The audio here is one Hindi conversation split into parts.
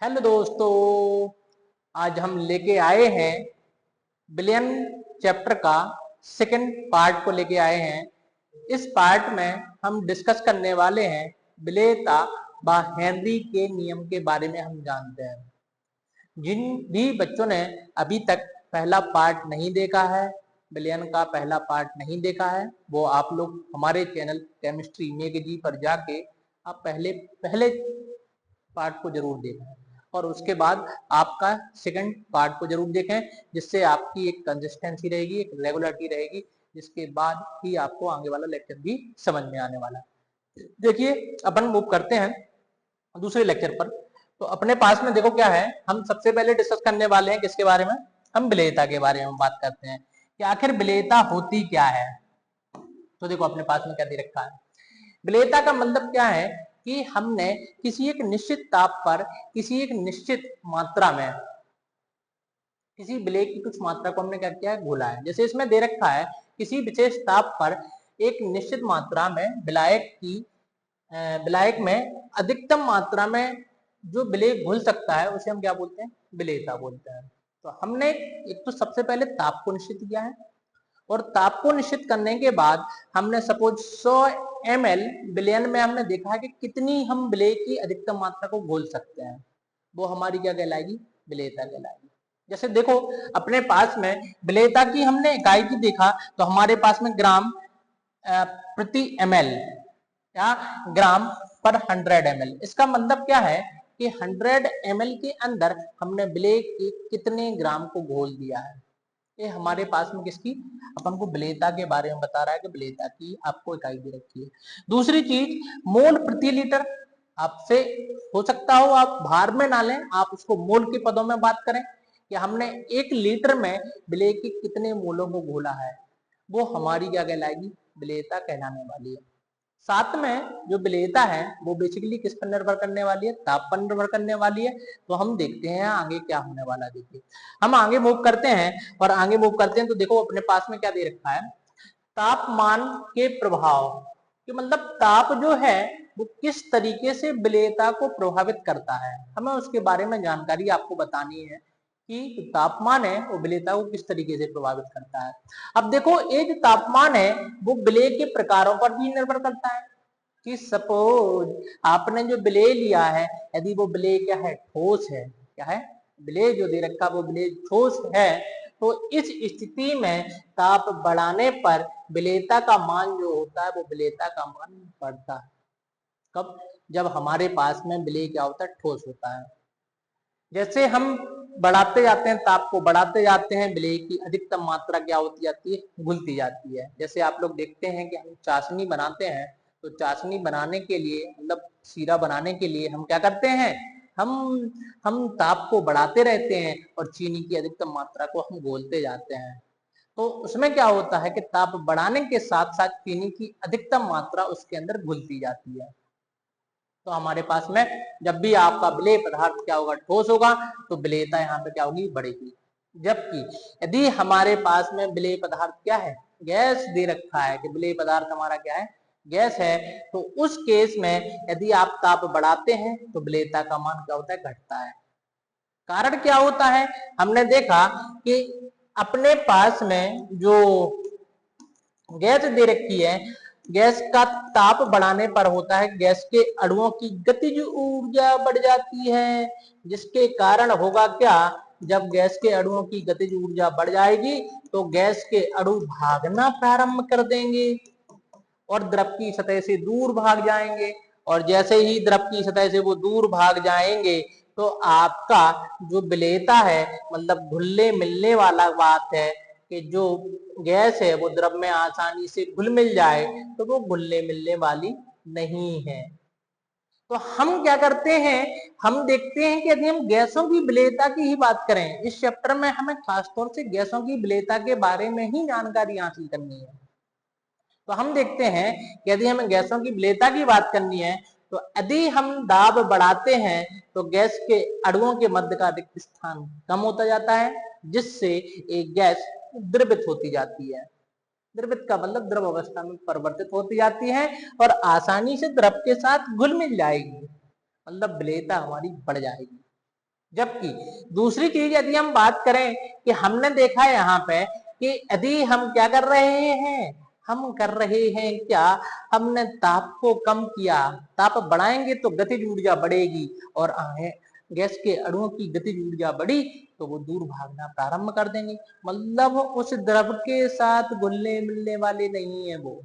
हेलो दोस्तों, आज हम लेके आए हैं बिलियन चैप्टर का सेकंड पार्ट को लेके आए हैं। इस पार्ट में हम डिस्कस करने वाले हैं विलेयता व हेनरी के नियम के बारे में। हम जानते हैं जिन भी बच्चों ने अभी तक पहला पार्ट नहीं देखा है, बिलियन का पहला पार्ट नहीं देखा है, वो आप लोग हमारे चैनल केमिस्ट्री मेगजी पर जाके आप पहले पहले पार्ट को जरूर देखें और उसके बाद आपका सेकंड पार्ट को जरूर देखें, जिससे आपकी एक कंसिस्टेंसी रहेगी, एक रेगुलरिटी रहेगी, जिसके बाद ही आपको आगे वाला लेक्चर भी समझ में आने वाला है। देखिए, अपन मूव करते हैं दूसरे लेक्चर पर। तो अपने पास में देखो क्या है, हम सबसे पहले डिस्कस करने वाले हैं किसके बारे में, हम विलेयता के बारे में बात करते हैं कि आखिर विलेयता होती क्या है। तो देखो अपने पास में क्या दे रखा है, विलेयता का मतलब क्या है कि हमने किसी एक निश्चित ताप पर किसी एक निश्चित मात्रा में किसी विलेय की कुछ मात्रा को हमने क्या किया है, घोला है। जैसे इसमें दे रखा है किसी विशेष ताप पर एक निश्चित मात्रा में विलायक में अधिकतम मात्रा में जो विलेय घुल सकता है उसे हम क्या बोलते हैं, विलेयता बोलते हैं। तो हमने एक तो सबसे पहले ताप को निश्चित किया है और ताप को निश्चित करने के बाद हमने सपोज 100 ml विलयन में हमने देखा है कि कितनी हम विलेय की अधिकतम मात्रा को घोल सकते हैं, वो हमारी क्या कहलाएगी, विलेयता कहलाएगी। जैसे देखो अपने पास में विलेयता की हमने इकाई की देखा तो हमारे पास में ग्राम प्रति ml या ग्राम पर 100 ml। इसका मतलब क्या है कि 100 ml के अंदर हमने विलेय के कितने ग्राम को घोल दिया है। ये हमारे पास में किसकी, अपन को विलेयता के बारे में बता रहा है कि विलेयता की आपको इकाई दे रखी है। दूसरी चीज मोल प्रति लीटर, आपसे हो सकता हो आप भार में ना लें, आप उसको मोल के पदों में बात करें कि हमने 1 लीटर में विलेय के कितने मोलों को घोला है, वो हमारी क्या कहलाएगी, विलेयता कहलाने वाली है। साथ में जो विलेयता है वो बेसिकली किस पर निर्भर करने वाली है, ताप पर निर्भर करने वाली है। तो हम देखते हैं आगे क्या होने वाला है। देखिए हम आगे मूव करते हैं और आगे मूव करते हैं तो देखो अपने पास में क्या दे रखा है, तापमान के प्रभाव कि मतलब ताप जो है वो किस तरीके से विलेयता को प्रभावित करता है, हमें उसके बारे में जानकारी आपको बतानी है कि तापमान है वो विलेयता को किस तरीके से प्रभावित करता है। अब देखो ये जो तापमान है वो विलेय के प्रकारों पर भी निर्भर करता है कि सपोज आपने जो विलेय लिया है, यदि वो विलेय क्या है, ठोस है, क्या है, विलेय जो दे रखा वो विलेय ठोस है, तो इस स्थिति में ताप बढ़ाने पर विलेयता का मान जो होता है वो विलेयता का मान बढ़ता है। कब, जब हमारे पास में विलेय क्या होता है, ठोस होता है। जैसे हम बढ़ाते जाते हैं, ताप को बढ़ाते जाते हैं, विलेय की अधिकतम मात्रा क्या होती जाती है, घुलती जाती है। जैसे आप लोग देखते हैं कि हम चाशनी बनाते हैं तो चाशनी बनाने के लिए मतलब सीरा बनाने के लिए हम क्या करते हैं, हम हम ताप को बढ़ाते रहते हैं और चीनी की अधिकतम मात्रा को हम घोलते जाते हैं। तो उसमें क्या होता है कि ताप बढ़ाने के साथ साथ चीनी की अधिकतम मात्रा उसके अंदर घुलती जाती है। तो हमारे पास में जब भी आपका विलेय पदार्थ क्या होगा, ठोस होगा, तो विलेयता यहाँ पे क्या होगी, बढ़ेगी। जबकि यदि हमारे पास में विलेय पदार्थ क्या है, गैस दे रखा है कि विलेय पदार्थ हमारा क्या है, गैस है, तो उस केस में यदि आप ताप बढ़ाते हैं तो विलेयता का मान क्या होता है, घटता है। कारण क्या होता है, हमने देखा कि अपने पास में जो गैस दे रखी है, गैस का ताप बढ़ाने पर होता है गैस के अणुओं की गतिज ऊर्जा बढ़ जाती है, जिसके कारण होगा क्या, जब गैस के अणुओं की गतिज ऊर्जा बढ़ जाएगी तो गैस के अणु भागना प्रारंभ कर देंगे और द्रव की सतह से दूर भाग जाएंगे। और जैसे ही द्रव की सतह से वो दूर भाग जाएंगे तो आपका जो विलेयता है, मतलब घुलने मिलने वाला बात है कि जो गैस है वो द्रव में आसानी से घुल मिल जाए, तो वो घुलने मिलने वाली नहीं है। तो हम क्या करते हैं, हम देखते हैं कि यदि हम गैसों की विलेयता की ही बात करें, इस चैप्टर में हमें खासतौर से गैसों की विलेयता के बारे में ही जानकारी हासिल करनी है। तो हम देखते हैं कि यदि हमें गैसों की विलेयता की बात करनी है तो यदि हम दाब बढ़ाते हैं तो गैस के अणुओं के मध्य का रिक्त स्थान कम होता जाता है, जिससे एक गैस द्रवित होती जाती है। द्रवित का मतलब द्रव अवस्था में परिवर्तित होती जाती है और आसानी से द्रव के साथ घुल मिल जाएगी, मतलब विलेयता हमारी बढ़ जाएगी। जबकि दूसरी चीज यदि हम बात करें कि हमने देखा यहाँ पे कि यदि हम क्या कर रहे हैं, हम कर रहे हैं क्या, हमने ताप को कम किया, ताप बढ़ाएंगे तो गतिज ऊर्जा बढ़ेगी और गैस के अणुओं की गतिज ऊर्जा बढ़ी तो वो दूर भागना प्रारंभ कर देंगे। मतलब उस द्रव के साथ घुलने मिलने वाले नहीं है वो,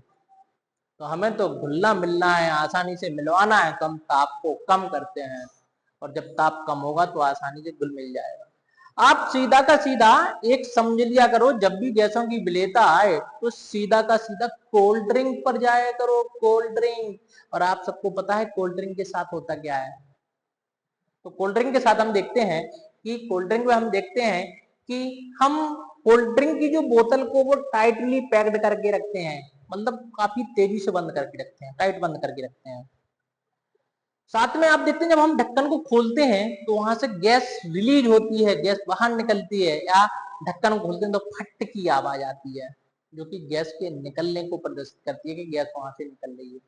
तो हमें तो घुलना मिलना है, आसानी से मिलवाना है, तो हम ताप को कम करते हैं और जब ताप कम होगा तो आसानी से घुल मिल जाएगा। आप सीधा का सीधा एक समझ लिया करो, जब भी गैसों की विलेयता आए तो सीधा का सीधा कोल्ड ड्रिंक पर जाया करो, कोल्ड ड्रिंक। और आप सबको पता है कोल्ड ड्रिंक के साथ होता क्या है, तो कोल्ड ड्रिंक के साथ हम देखते हैं कि कोल्ड ड्रिंक में हम देखते हैं कि हम कोल्ड ड्रिंक की जो बोतल को वो टाइटली पैक्ड करके रखते हैं, मतलब काफी तेजी से बंद करके रखते हैं, टाइट बंद करके रखते हैं। साथ में आप देखते हैं जब हम ढक्कन को खोलते हैं तो वहां से गैस रिलीज होती है, गैस बाहर निकलती है, या ढक्कन को खोलते हैं तो फट की आवाज आती है जो कि गैस के निकलने को प्रदर्शित करती है कि गैस वहां से निकल रही है,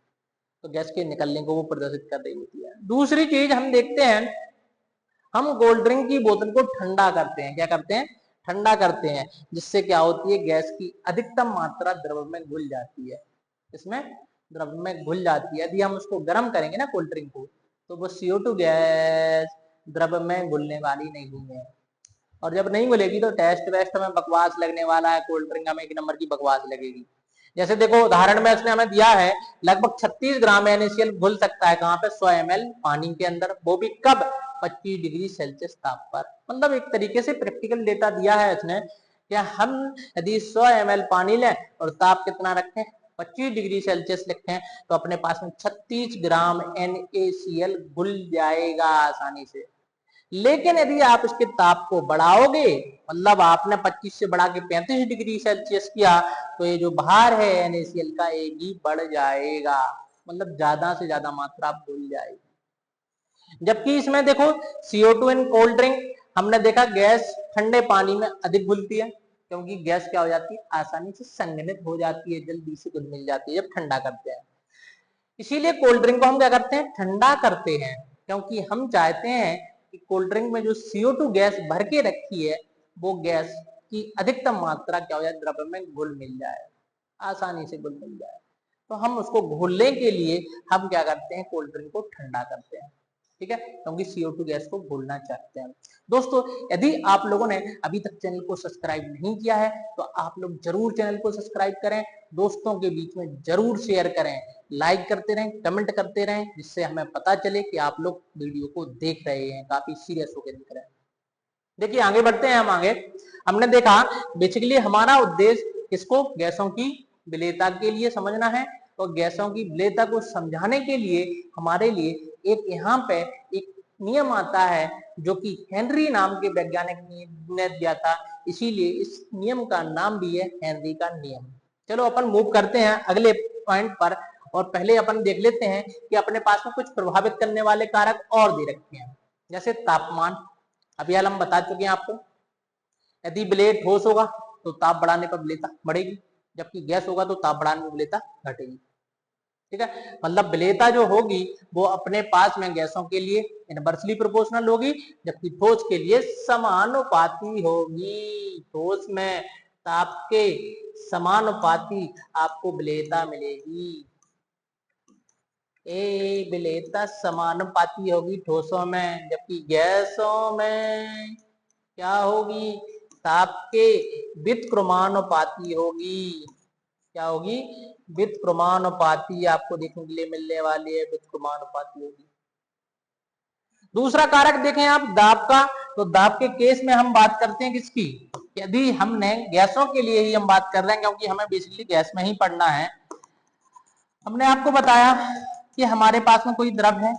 तो गैस के निकलने को वो प्रदर्शित कर रही होती है। दूसरी चीज हम देखते हैं, हम कोल्ड ड्रिंक की बोतल को ठंडा करते हैं, क्या करते हैं, ठंडा करते हैं, जिससे क्या होती है, गैस की अधिकतम मात्रा द्रव में घुल जाती है, इसमें द्रव में घुल जाती है। यदि हम उसको गर्म करेंगे ना कोल्ड ड्रिंक को, तो वो CO2 गैस द्रव में घुलने वाली नहीं है, और जब नहीं घुलेगी तो टेस्ट वेस्ट में बकवास लगने वाला है, कोल्ड ड्रिंक हमें 1 नंबर की बकवास लगेगी। जैसे देखो उदाहरण में उसने हमें दिया है लगभग 36 ग्राम NaCl घुल सकता है कहां पे, 100 ml पानी के अंदर, वो भी कब, 25 डिग्री सेल्सियस ताप पर। मतलब एक तरीके से प्रैक्टिकल डेटा दिया है इसने, क्या हम यदि 100 ml पानी लें और ताप कितना रखें, 25 डिग्री सेल्सियस रखें, तो अपने पास में 36 ग्राम NaCl घुल जाएगा आसानी से। लेकिन यदि आप इसके ताप को बढ़ाओगे, मतलब आपने 25 से बढ़ा के 35 डिग्री सेल्सियस किया, तो ये जो भार है NaCl का ये भी बढ़ जाएगा, मतलब ज्यादा से ज्यादा मात्रा भूल जाएगी। जबकि इसमें देखो CO2 इन कोल्ड ड्रिंक हमने देखा गैस ठंडे पानी में अधिक घुलती है, क्योंकि गैस क्या हो जाती है, आसानी से संघनित हो जाती है, जल्दी से घुल मिल जाती है जब ठंडा करते हैं। इसीलिए कोल्ड ड्रिंक को हम क्या करते हैं, ठंडा करते हैं, क्योंकि हम चाहते हैं कि कोल्ड ड्रिंक में जो CO2 गैस भर के रखी है वो गैस की अधिकतम मात्रा क्या हो जाए, द्रव में घुल मिल जाए, आसानी से घुल मिल जाए। तो हम उसको घुलने के लिए हम क्या करते हैं, कोल्ड ड्रिंक को ठंडा करते हैं, ठीक है, क्योंकि CO2 गैस को घोलना चाहते हैं। दोस्तों यदि आप लोगों ने अभी तक चैनल को सब्सक्राइब नहीं किया है तो आप लोग जरूर चैनल को सब्सक्राइब करें, दोस्तों के बीच में जरूर शेयर करें, लाइक करते रहें, कमेंट करते रहें, जिससे हमें पता चले कि आप लोग वीडियो को देख रहे हैं, काफी सीरियस होकर देख रहे हैं। देखिए आगे बढ़ते हैं हम आगे। हमने देखा बेसिकली हमारा उद्देश्य किसको, गैसों की विलेयता के लिए समझना है, और गैसों की विलेयता को समझाने के लिए हमारे लिए एक यहाँ पे एक नियम आता है जो कि हेनरी नाम के वैज्ञानिक ने दिया था, इसीलिए इस नियम का नाम भी है हेनरी का नियम। चलो अपन मूव करते हैं अगले पॉइंट पर, और पहले अपन देख लेते हैं कि अपने पास में कुछ प्रभावित करने वाले कारक और दे रखे हैं, जैसे तापमान। अभी हाल हम बता चुके हैं आपको, यदि ब्लेड ठोस होगा तो ताप बढ़ाने पर विलेयता बढ़ेगी, जबकि गैस होगा तो ताप बढ़ाने पर विलेयता घटेगी, ठीक है। मतलब विलेयता जो होगी वो अपने पास में गैसों के लिए इनवर्सली प्रोपोर्शनल होगी, जबकि ठोस के लिए समानुपाती होगी, ठोस में ताप के समानुपाती आपको विलेयता मिलेगी, विलेयता समानुपाती होगी ठोसों में, जबकि गैसों में क्या होगी, ताप के व्युत्क्रमानुपाती होगी, क्या होगी, व्युत्क्रमानुपाती आपको देखने के लिए मिलने वाली है, व्युत्क्रमानुपाती होगी। दूसरा कारक देखें आप दाब का, तो दाब के केस में हम बात करते हैं किसकी, यदि हमने गैसों के लिए ही हम बात कर रहे हैं, क्योंकि हमें बेसिकली गैस में ही पढ़ना है। हमने आपको बताया कि हमारे पास में कोई द्रव है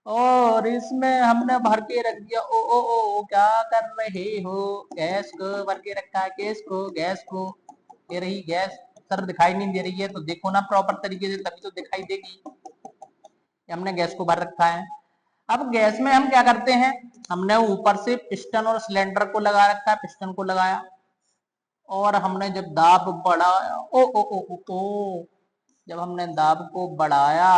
और इसमें हमने भर के रख दिया, ओ क्या कर रहे हो, गैस को भर के रखा है, गैस को, गैस को, ये रही गैस, सर दिखाई नहीं दे रही है तो देखो ना प्रॉपर तरीके से, तभी तो दिखाई देगी। हमने गैस को भर रखा है। अब गैस में हम क्या करते हैं, हमने ऊपर से पिस्टन और सिलेंडर को लगा रखा है, पिस्टन को लगाया और हमने जब दाब बढ़ाया, ओ जब हमने दाब को बढ़ाया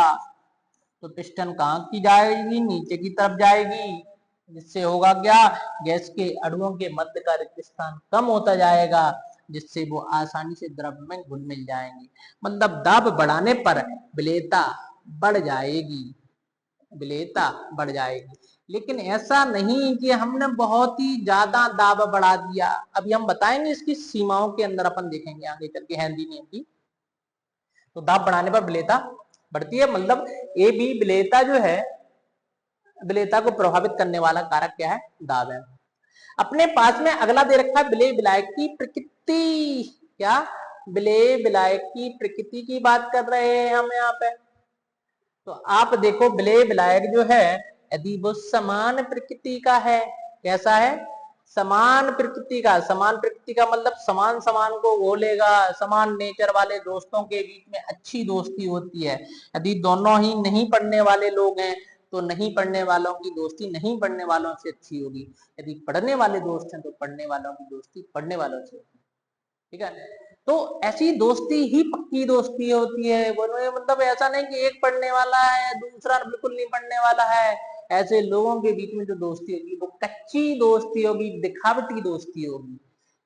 तो पिस्टन कहाँ की जाएगी, नीचे की तरफ जाएगी, जिससे होगा क्या, गैस के अणुओं के मध्य का रिक्त स्थान कम होता जाएगा, जिससे वो आसानी से द्रव में घुल मिल जाएंगे। मतलब दाब बढ़ाने पर विलेयता बढ़ जाएगी, विलेयता बढ़ जाएगी। लेकिन ऐसा नहीं कि हमने बहुत ही ज्यादा दाब बढ़ा दिया। अभी हम बताएंगे इसकी सीमाओं के अंदर, अपन देखेंगे आगे चल के हेनरी नियम की। तो दाब बढ़ाने पर विलेयता बढ़ती है, मतलब ए बी विलेयता जो है, विलेयता को प्रभावित करने वाला कारक क्या है, दाब है। अपने पास में अगला दे रखा है विलेय विलायक की प्रकृति। क्या, विलेय विलायक की प्रकृति की बात कर रहे हैं हम यहाँ पे। तो आप देखो विलेय विलायक जो है, यदि वो समान प्रकृति का है, कैसा है, समान प्रकृति का। समान प्रकृति का मतलब समान समान को घोलेगा, समान नेचर वाले दोस्तों के बीच में अच्छी दोस्ती होती है। यदि दोनों ही नहीं पढ़ने वाले लोग हैं तो नहीं पढ़ने वालों की दोस्ती नहीं पढ़ने वालों से अच्छी होगी, यदि पढ़ने वाले दोस्त हैं तो पढ़ने वालों की दोस्ती पढ़ने वालों से होगी। ठीक है, तो ऐसी दोस्ती ही पक्की दोस्ती होती है। मतलब ऐसा नहीं कि एक पढ़ने वाला है दूसरा बिल्कुल नहीं पढ़ने वाला है। ऐसे लोगों के बीच में जो दोस्ती होगी वो कच्ची दोस्ती होगी, दिखावटी दोस्ती होगी।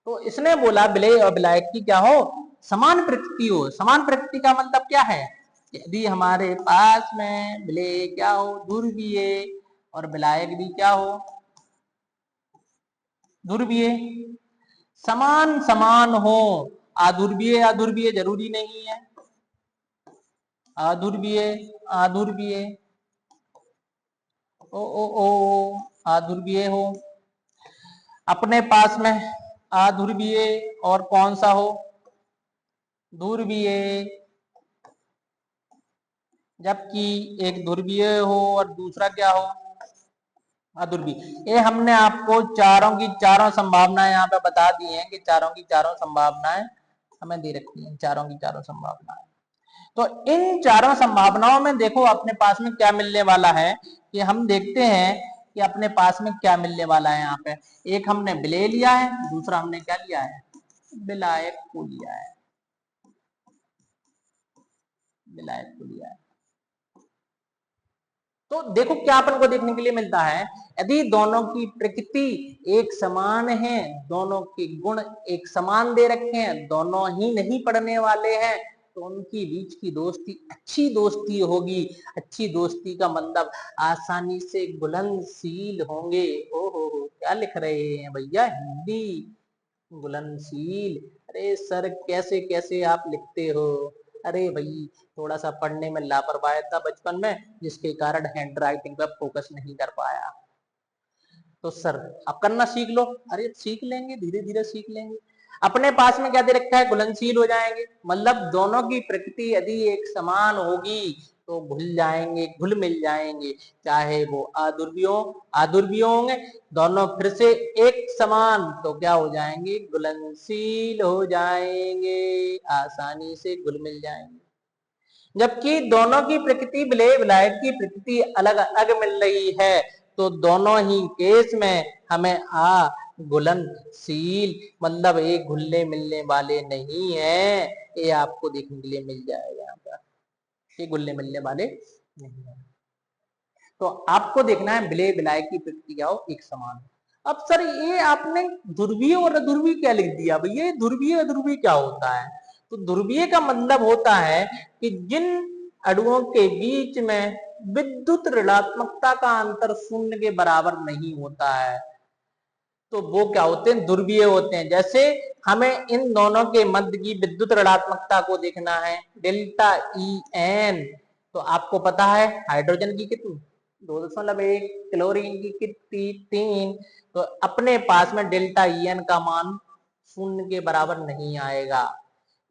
तो इसने बोला विलेय और विलायक की क्या हो, समान प्रकृति हो। समान प्रकृति का मतलब क्या है, यदि हमारे पास में विलेय क्या हो, ध्रुवीय, और विलायक भी क्या हो, ध्रुवीय, समान समान हो। अध्रुवीय अध्रुवीय जरूरी नहीं है, अध्रुवीय अध्रुवीय, ओ अध्रुवीय हो अपने पास में, अध्रुवीय, और कौन सा हो, ध्रुवीय। जबकि एक ध्रुवीय हो और दूसरा क्या हो, अध्रुवीय। ये हमने आपको चारों की चारों संभावनाएं यहाँ पे बता दी हैं कि चारों की चारों संभावनाएं हमें दे रखी हैं, चारों की चारों संभावनाएं। तो इन चारों संभावनाओं में देखो अपने पास में क्या मिलने वाला है, कि हम देखते हैं कि अपने पास में क्या मिलने वाला है। यहाँ पे एक हमने विलेय लिया है, दूसरा हमने क्या लिया है, विलायक को लिया है, विलायक को लिया है। तो देखो क्या अपन को देखने के लिए मिलता है, यदि दोनों की प्रकृति एक समान है, दोनों के गुण एक समान दे रखे हैं, दोनों ही नहीं पढ़ने वाले हैं, तो उनकी बीच की दोस्ती अच्छी दोस्ती होगी। अच्छी दोस्ती का मतलब आसानी से घुलनशील होंगे। हो क्या लिख रहे हैं भैया, हिंदी, घुलनशील। अरे सर कैसे कैसे आप लिखते हो। अरे भाई थोड़ा सा पढ़ने में लापरवाही था बचपन में, जिसके कारण हैंड राइटिंग पर फोकस नहीं कर पाया। तो सर अब करना सीख लो। अरे सीख लेंगे, धीरे धीरे सीख लेंगे। अपने पास में क्या दे रखा है, घुलनशील हो जाएंगे, मतलब दोनों की प्रकृति यदि एक समान होगी तो घुल जाएंगे, घुल मिल जाएंगे। चाहे वो अध्रुवीय होंगे, दोनों फिर से एक समान तो क्या हो जाएंगे, घुलनशील हो जाएंगे, आसानी से घुल मिल जाएंगे। जबकि दोनों की प्रकृति विलेय विलायक की प्रकृति अलग अलग मिल रही है, तो दोनों ही केस में हमें घुलनशील, मतलब एक घुलने मिलने वाले नहीं है, ये आपको देखने के लिए मिल जाएगा यहाँ पर, ये घुलने मिलने वाले नहीं है। तो आपको देखना है विलेय विलायक की प्रकृति क्या हो, एक समान। अब सर ये आपने ध्रुवीय और अध्रुवीय क्या लिख दिया भैया, ध्रुवीय अध्रुवीय क्या होता है। तो ध्रुवीय का मतलब होता है कि जिन अणुओं के बीच में विद्युत ऋणात्मकता का अंतर शून्य के बराबर नहीं होता है, तो वो क्या होते हैं, ध्रुवीय होते हैं। जैसे हमें इन दोनों के मध्य की विद्युत ऋणात्मकता को देखना है, डेल्टा ई एन। तो आपको पता है हाइड्रोजन की कितनी, 2.1, क्लोरीन की कितनी, 3। तो अपने पास में डेल्टा ई एन का मान शून्य के बराबर नहीं आएगा।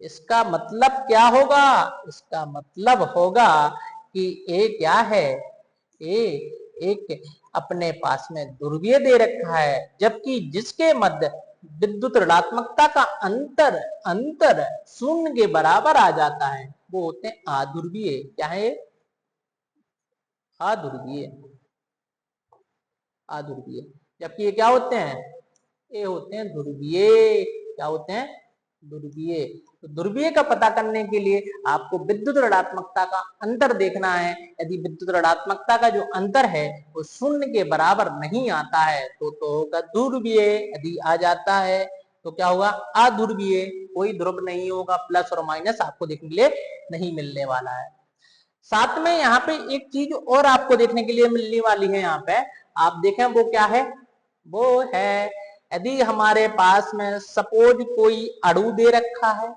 इसका मतलब क्या होगा, इसका मतलब होगा कि ए क्या है, ए एक अपने पास में ध्रुवीय दे रखा है, जबकि जिसके मध्य विद्युत ऋणात्मकता का अंतर अंतर शून्य के बराबर आ जाता है, वो होते हैं अध्रुवीय। क्या है, अध्रुवीय, अध्रुवीय। जबकि ये क्या होते हैं, ये होते हैं ध्रुवीय। क्या होते हैं, ध्रुवीय। तो ध्रुवीय का पता करने के लिए आपको विद्युत ऋणात्मकता का अंतर देखना है। यदि विद्युत ऋणात्मकता का जो अंतर है वो शून्य के बराबर नहीं आता है तो होगा ध्रुवीय। यदि आ जाता है तो क्या होगा, अध्रुवीय। कोई ध्रुव नहीं होगा, प्लस और माइनस आपको देखने के लिए नहीं मिलने वाला है। साथ में यहाँ पे एक चीज और आपको देखने के लिए मिलने वाली है, यहाँ पे आप देखें वो क्या है, वो है यदि हमारे पास में सपोज कोई अणु दे रखा है,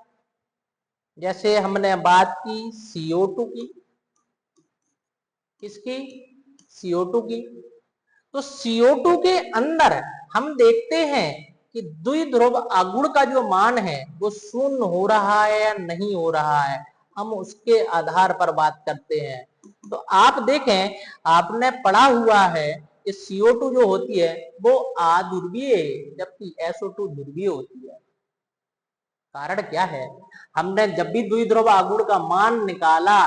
जैसे हमने बात की CO2 की, किसकी, CO2 की। तो CO2 के अंदर हम देखते हैं कि द्विध्रुव आगुण का जो मान है वो शून्य हो रहा है या नहीं हो रहा है, हम उसके आधार पर बात करते हैं। तो आप देखें, आपने पढ़ा हुआ है कि CO2 जो होती है वो अध्रुवीय है, जबकि SO2 ध्रुवीय होती है। कारण क्या है, हमने जब भी द्विध्रुव आगुण का मान निकाला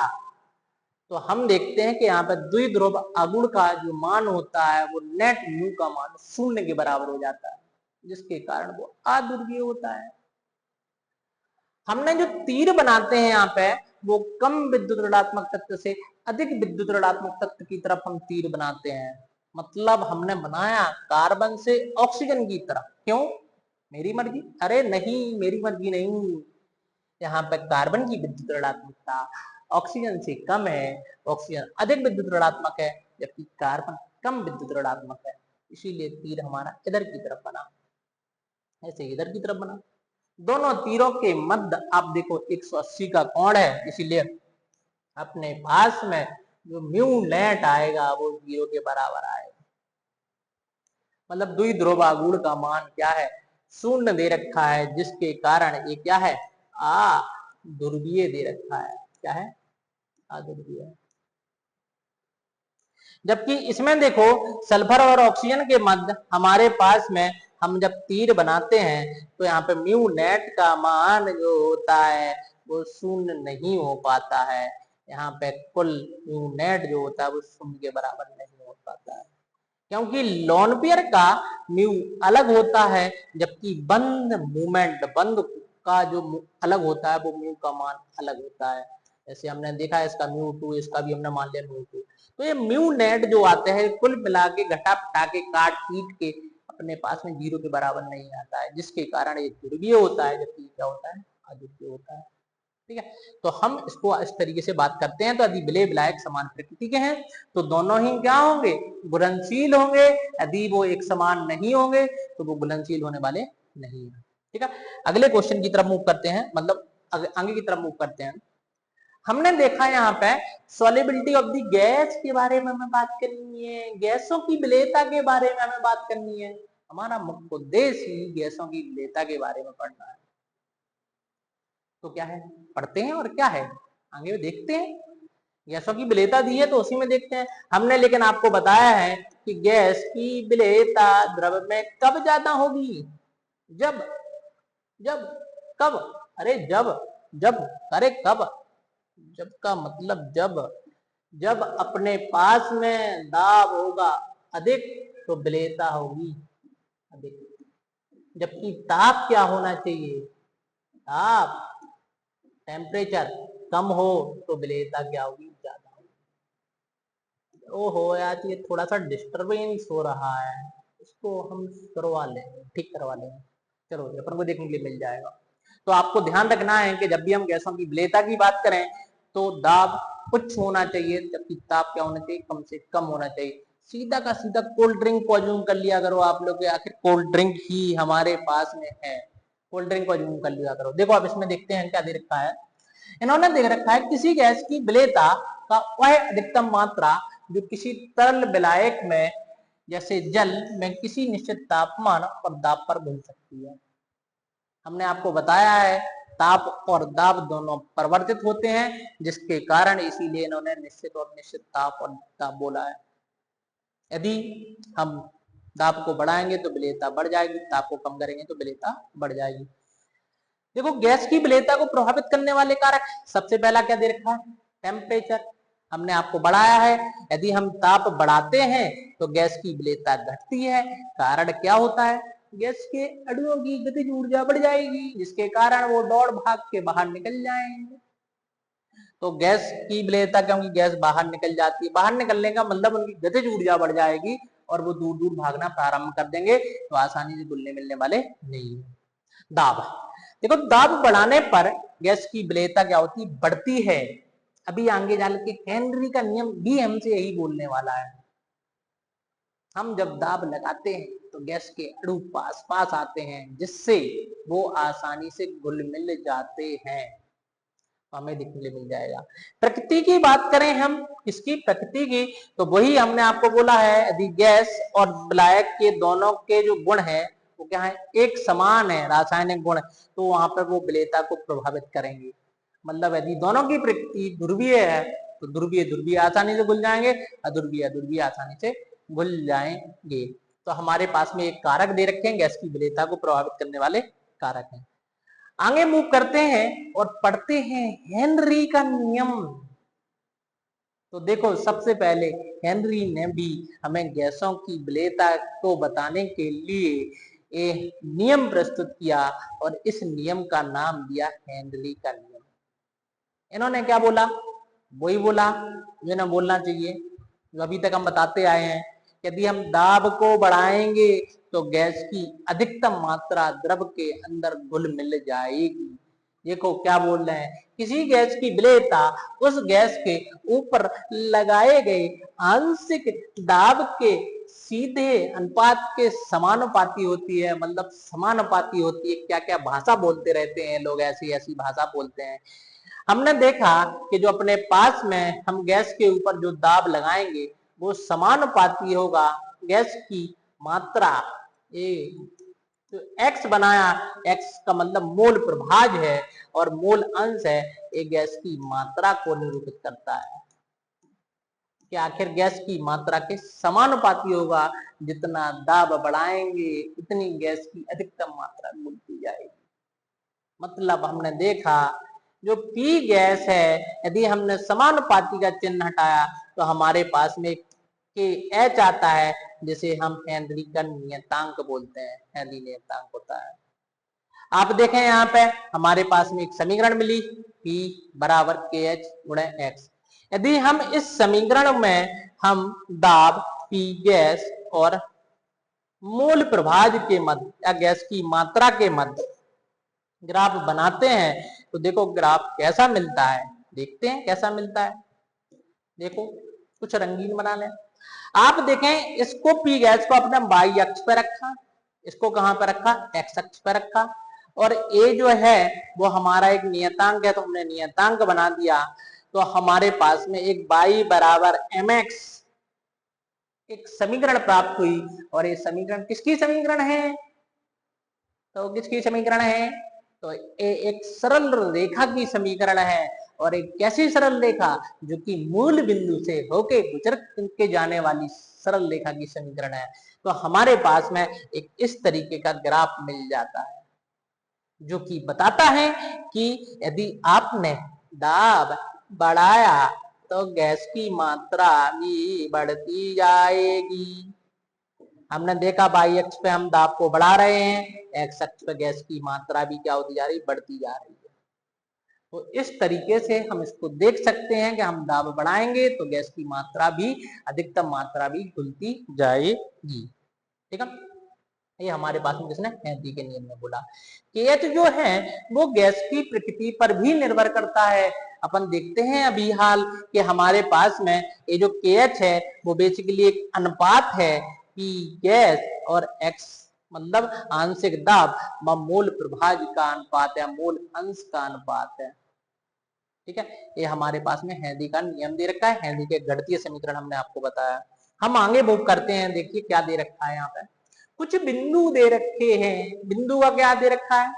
तो हम देखते हैं कि यहाँ पे द्विध्रुव आगुण का जो मान होता है वो नेट म्यू का मान शून्य के बराबर हो जाता है, जिसके कारण वो अध्रुवीय होता है। हमने जो तीर बनाते हैं यहाँ पे वो कम विद्युत ऋणात्मक तत्व से अधिक विद्युत ऋणात्मक तत्व की तरफ हम तीर बनाते हैं। मतलब हमने बनाया कार्बन से ऑक्सीजन की तरफ। क्यों, मेरी मर्जी? अरे नहीं, मेरी मर्जी नहीं। यहाँ पे कार्बन की विद्युत ऋणात्मकता ऑक्सीजन से कम है, ऑक्सीजन अधिक विद्युत ऋणात्मक है, जबकि कार्बन कम विद्युत ऋणात्मक है। इसीलिए तीर हमारा इधर की तरफ बना, ऐसे इधर की तरफ बना। दोनों तीरों के मध्य आप देखो 180 का कोण है, इसीलिए अपने पास में जो म्यू नेट आएगा वो 0 के बराबर आएगा। मतलब द्विध्रुव आगुण का मान क्या है, शून्य दे रखा है, जिसके कारण ये क्या है, अध्रुवीय दे रखा है। क्या है, अध्रुवीय। जबकि इसमें देखो सल्फर और ऑक्सीजन के मध्य हमारे पास में हम जब तीर बनाते हैं तो यहाँ पे म्यू नेट का मान जो होता है वो शून्य नहीं हो पाता है। यहाँ पे कुल म्यू नेट जो होता है वो शून्य के बराबर नहीं हो पाता है, क्योंकि लोन पेयर का म्यू अलग होता है, जबकि बंद मूवमेंट बंद का जो अलग होता है वो म्यू का मान अलग होता है। जैसे हमने देखा है इसका μ2, इसका भी हमने मान लिया μ2। तो ये म्यू नेट जो आते हैं कुल मिला के घटा पटा के काट पीट के अपने पास में 0 के बराबर नहीं आता है, जिसके कारण ये ध्रुवीय होता है, जबकि क्या होता है, अध्रुवीय होता है। ठीक है, तो हम इसको इस तरीके से बात करते हैं। तो यदि विलेय विलायक समान प्रकृति के हैं तो दोनों ही क्या होंगे, घुलनशील होंगे। यदि वो एक समान नहीं होंगे तो वो घुलनशील होने वाले नहीं है। ठीक है, अगले क्वेश्चन की तरफ मूव करते हैं, मतलब आगे की तरफ मूव करते हैं। हमने देखा यहाँ पे सॉल्युबिलिटी ऑफ द गैस के बारे में हमें बात करनी है, गैसों की विलेयता के बारे में हमें बात करनी है। हमारा मुख्य उद्देश्य ही गैसों की विलेयता के बारे में पढ़ना है। तो क्या है, पढ़ते हैं और क्या है आगे देखते हैं। गैसों की विलेयता दी है तो उसी में देखते हैं। हमने लेकिन आपको बताया है कि गैस की विलेयता द्रव में कब ज्यादा होगी, जब जब कब, अरे जब जब अरे कब, जब का मतलब जब अपने पास में दाब होगा अधिक तो विलेयता होगी अधिक। जबकि ताप क्या होना चाहिए, ताप टेम्परेचर कम हो तो विलेयता क्या होगी, ज्यादा होगी। ओहो यार, ये थोड़ा सा डिस्टर्बेंस हो रहा है, इसको हम करवा लें, ठीक करवा लेंगे। चलो अपन को देखने के लिए मिल जाएगा। तो आपको ध्यान रखना है कि जब भी हम गैसों की विलेयता की बात करें तो दाब उच्च होना चाहिए, जबकि ताप क्या होना चाहिए, कम से कम होना चाहिए। सीधा का सीधा कोल्ड ड्रिंक को अज्यूम कर लिया करो आप लोग, आखिर कोल्ड ड्रिंक ही हमारे पास में है, कोल्ड ड्रिंक को अज्यूम कर लिया करो। देखो आप इसमें देखते हैं क्या दे रखा है, इन्होंने देख रखा है किसी गैस की विलेयता का वह अधिकतम मात्रा जो किसी तरल विलायक में जैसे जल में किसी निश्चित तापमान और दाब पर घुल सकती है। हमने आपको बताया है ताप और दाब दोनों परिवर्तित होते हैं, जिसके कारण इसीलिए इन्होंने निश्चित और निश्चित ताप और दाब बोला है। यदि हम दाब को बढ़ाएंगे तो विलेयता बढ़ जाएगी, ताप को कम करेंगे तो विलेयता बढ़ जाएगी। देखो गैस की विलेयता को प्रभावित करने वाले कारक, सबसे पहला क्या दे रखा है, टेम्परेचर। हमने आपको बढ़ाया है, यदि हम ताप बढ़ाते हैं तो गैस की विलेयता घटती है। कारण क्या होता है, गैस के अणुओं की गतिज ऊर्जा बढ़ जाएगी, जिसके कारण वो दौड़ भाग के बाहर निकल जाएंगे। तो गैस की विलेयता, क्योंकि गैस बाहर निकल जाती है, बाहर निकलने का मतलब उनकी गतिज ऊर्जा बढ़ जाएगी और वो दूर दूर भागना प्रारंभ कर देंगे, तो आसानी से घुलने मिलने वाले नहीं है। दाब, देखो दाब बढ़ाने पर गैस की विलेयता क्या होती है, बढ़ती है। अभी आगे जाल के हेनरी का नियम भी हमसे यही बोलने वाला है। हम जब दाब लगाते हैं तो गैस के अणु पास पास आते हैं, जिससे वो आसानी से घुल मिल जाते हैं, हमें दिखने मिल जाएगा। प्रकृति की बात करें हम, इसकी प्रकृति की, तो वही हमने आपको बोला है, यदि गैस और विलायक के दोनों के जो गुण है वो क्या है, एक समान है रासायनिक गुण, तो वहां पर वो विलेयता को प्रभावित करेंगे। मतलब यदि दोनों की प्रकृति ध्रुवीय है तो ध्रुवीय ध्रुवीय आसानी से घुल जाएंगे, अध्रुवीय अध्रुवीय आसानी से घुल जाएंगे। तो हमारे पास में एक कारक दे रखे हैं, गैस की विलेयता को प्रभावित करने वाले कारक हैं। आगे मूव करते हैं और पढ़ते हैं हेनरी का नियम। तो देखो सबसे पहले हेनरी ने भी हमें गैसों की विलेयता को बताने के लिए एक नियम प्रस्तुत किया और इस नियम का नाम दिया हेनरी का नियम। इन्होंने क्या बोला, वही बोला जो इन्हें बोलना चाहिए, जो अभी तक हम बताते आए हैं। यदि हम दाब को बढ़ाएंगे तो गैस की अधिकतम मात्रा द्रव के अंदर घुल मिल जाएगी। देखो क्या बोल रहे हैं, किसी गैस की विलेयता उस गैस के ऊपर लगाए गए आंशिक दाब के सीधे अनुपात के समानुपाती होती है। मतलब समानुपाती होती है, क्या क्या भाषा बोलते रहते हैं लोग, ऐसी ऐसी भाषा बोलते हैं। हमने देखा कि जो अपने पास में हम गैस के ऊपर जो दाब लगाएंगे वो समानुपाती होगा गैस की मात्रा, ए तो x बनाया, x का मतलब मोल प्रभाज है और मोल अंश है, एक गैस की मात्रा को निरूपित करता है कि आखिर गैस की मात्रा के समानुपाती होगा। जितना दाब बढ़ाएंगे उतनी गैस की अधिकतम मात्रा मिलती जाएगी। मतलब हमने देखा जो P गैस है, यदि हमने समानुपाती का चिन्ह हटाया तो हमारे पास में के H आता है, जिसे हम हेनरी का नियतांक बोलते हैं। हेनरी नियतांक होता है। आप देखें यहाँ पे हमारे पास में एक समीकरण मिली, P बराबर KH गुणे X। यदि हम इस समीकरण में हम दाब P गैस और मोल प्रभाज के मध्य या गैस की मात्रा के मध्य ग्राफ बनाते हैं तो देखो ग्राफ कैसा मिलता है, देखते हैं कैसा मिलता है। देखो कुछ रंगीन बना लें। आप देखें इसको P गैस को अपने y अक्ष पर रखा, इसको कहां पर रखा, x अक्ष पर रखा, और A जो है वो हमारा एक नियतांक है तो हमने नियतांक बना दिया। तो हमारे पास में एक y बराबर mx एक समीकरण प्राप्त हुई। और ये समीकरण किसकी समीकरण है, तो किसकी समीकरण है, तो ये एक सरल रेखा की समीकरण है। और एक कैसी सरल रेखा, जो कि मूल बिंदु से होके गुजर के जाने वाली सरल रेखा की समीकरण है। तो हमारे पास में एक इस तरीके का ग्राफ मिल जाता है, जो कि बताता है कि यदि आपने दाब बढ़ाया तो गैस की मात्रा भी बढ़ती जाएगी। हमने देखा y अक्ष पे हम दाब को बढ़ा रहे हैं, x अक्ष पे गैस की मात्रा भी क्या होती जा रही, बढ़ती जा रही है। तो इस तरीके से हम इसको देख सकते हैं कि हम दाब बढ़ाएंगे तो गैस की मात्रा भी, अधिकतम मात्रा भी घुलती जाएगी। ठीक है, ये हमारे पास में किसने, हेनरी के नियम में बोला। KH जो है वो गैस की प्रकृति पर भी निर्भर करता है। अपन देखते हैं अभी हाल कि हमारे पास में ये जो KH है वो बेसिकली एक अनुपात है, P गैस और X मतलब आंशिक दाब व मोल प्रभाज का अनुपात है, मोल अंश का अनुपात है। ठीक है, ये हमारे पास में हेनरी का नियम दे रखा है, हेनरी के गणितीय समीकरण हमने आपको बताया। हम आगे मूव करते हैं, देखिए क्या दे रखा है यहाँ पे, कुछ बिंदु दे रखे हैं। बिंदु का क्या दे रखा है,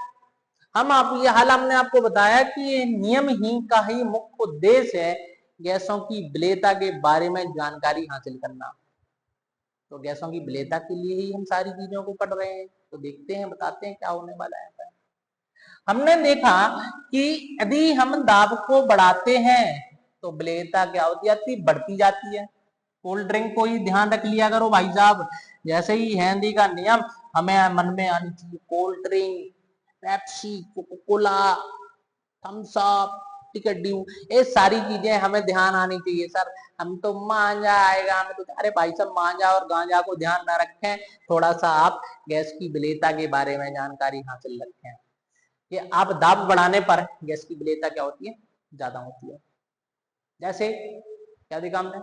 हम आप ये हाल हमने आपको बताया कि ये नियम ही का ही मुख्य उद्देश्य है गैसों की विलेयता के बारे में जानकारी हासिल करना। तो गैसों की विलेयता के लिए ही हम सारी चीजों को पढ़ रहे हैं। तो देखते हैं, बताते हैं क्या होने वाला है। हमने देखा कि यदि हम दाब को बढ़ाते हैं तो विलेयता क्या होती जाती, बढ़ती जाती है। कोल्ड ड्रिंक को ही ध्यान रख लिया करो भाई साहब, जैसे ही हिंदी का नियम हमें मन में आनी चाहिए, cold drink, Pepsi, Coca Cola, Thums Up, टिकट ड्यू, ये सारी चीजें हमें ध्यान आनी चाहिए। सर हम तो मांझा आएगा, हमें तो, अरे भाई साहब मांझा और गांजा को ध्यान ना रखें, थोड़ा सा आप गैस की विलेयता के बारे में जानकारी हासिल रखें। कि आप दाब बढ़ाने पर गैस की विलेयता क्या होती है, ज्यादा होती है। जैसे क्या देखा हमने,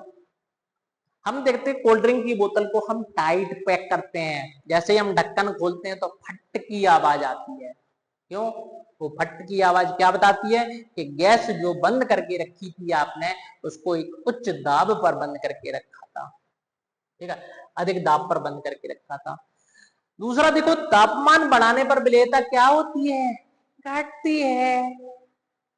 हम देखते हैं कोल्ड ड्रिंक की बोतल को हम टाइट पैक करते हैं, जैसे ही हम ढक्कन खोलते हैं तो फट की आवाज आती है। क्यों? वो फट की आवाज क्या बताती है कि गैस जो बंद करके रखी थी आपने, उसको एक उच्च दाब पर बंद करके रखा था। ठीक है, अधिक दाब पर बंद करके रखा था। दूसरा देखो, तापमान बढ़ाने पर विलेयता क्या होती है, घटती है,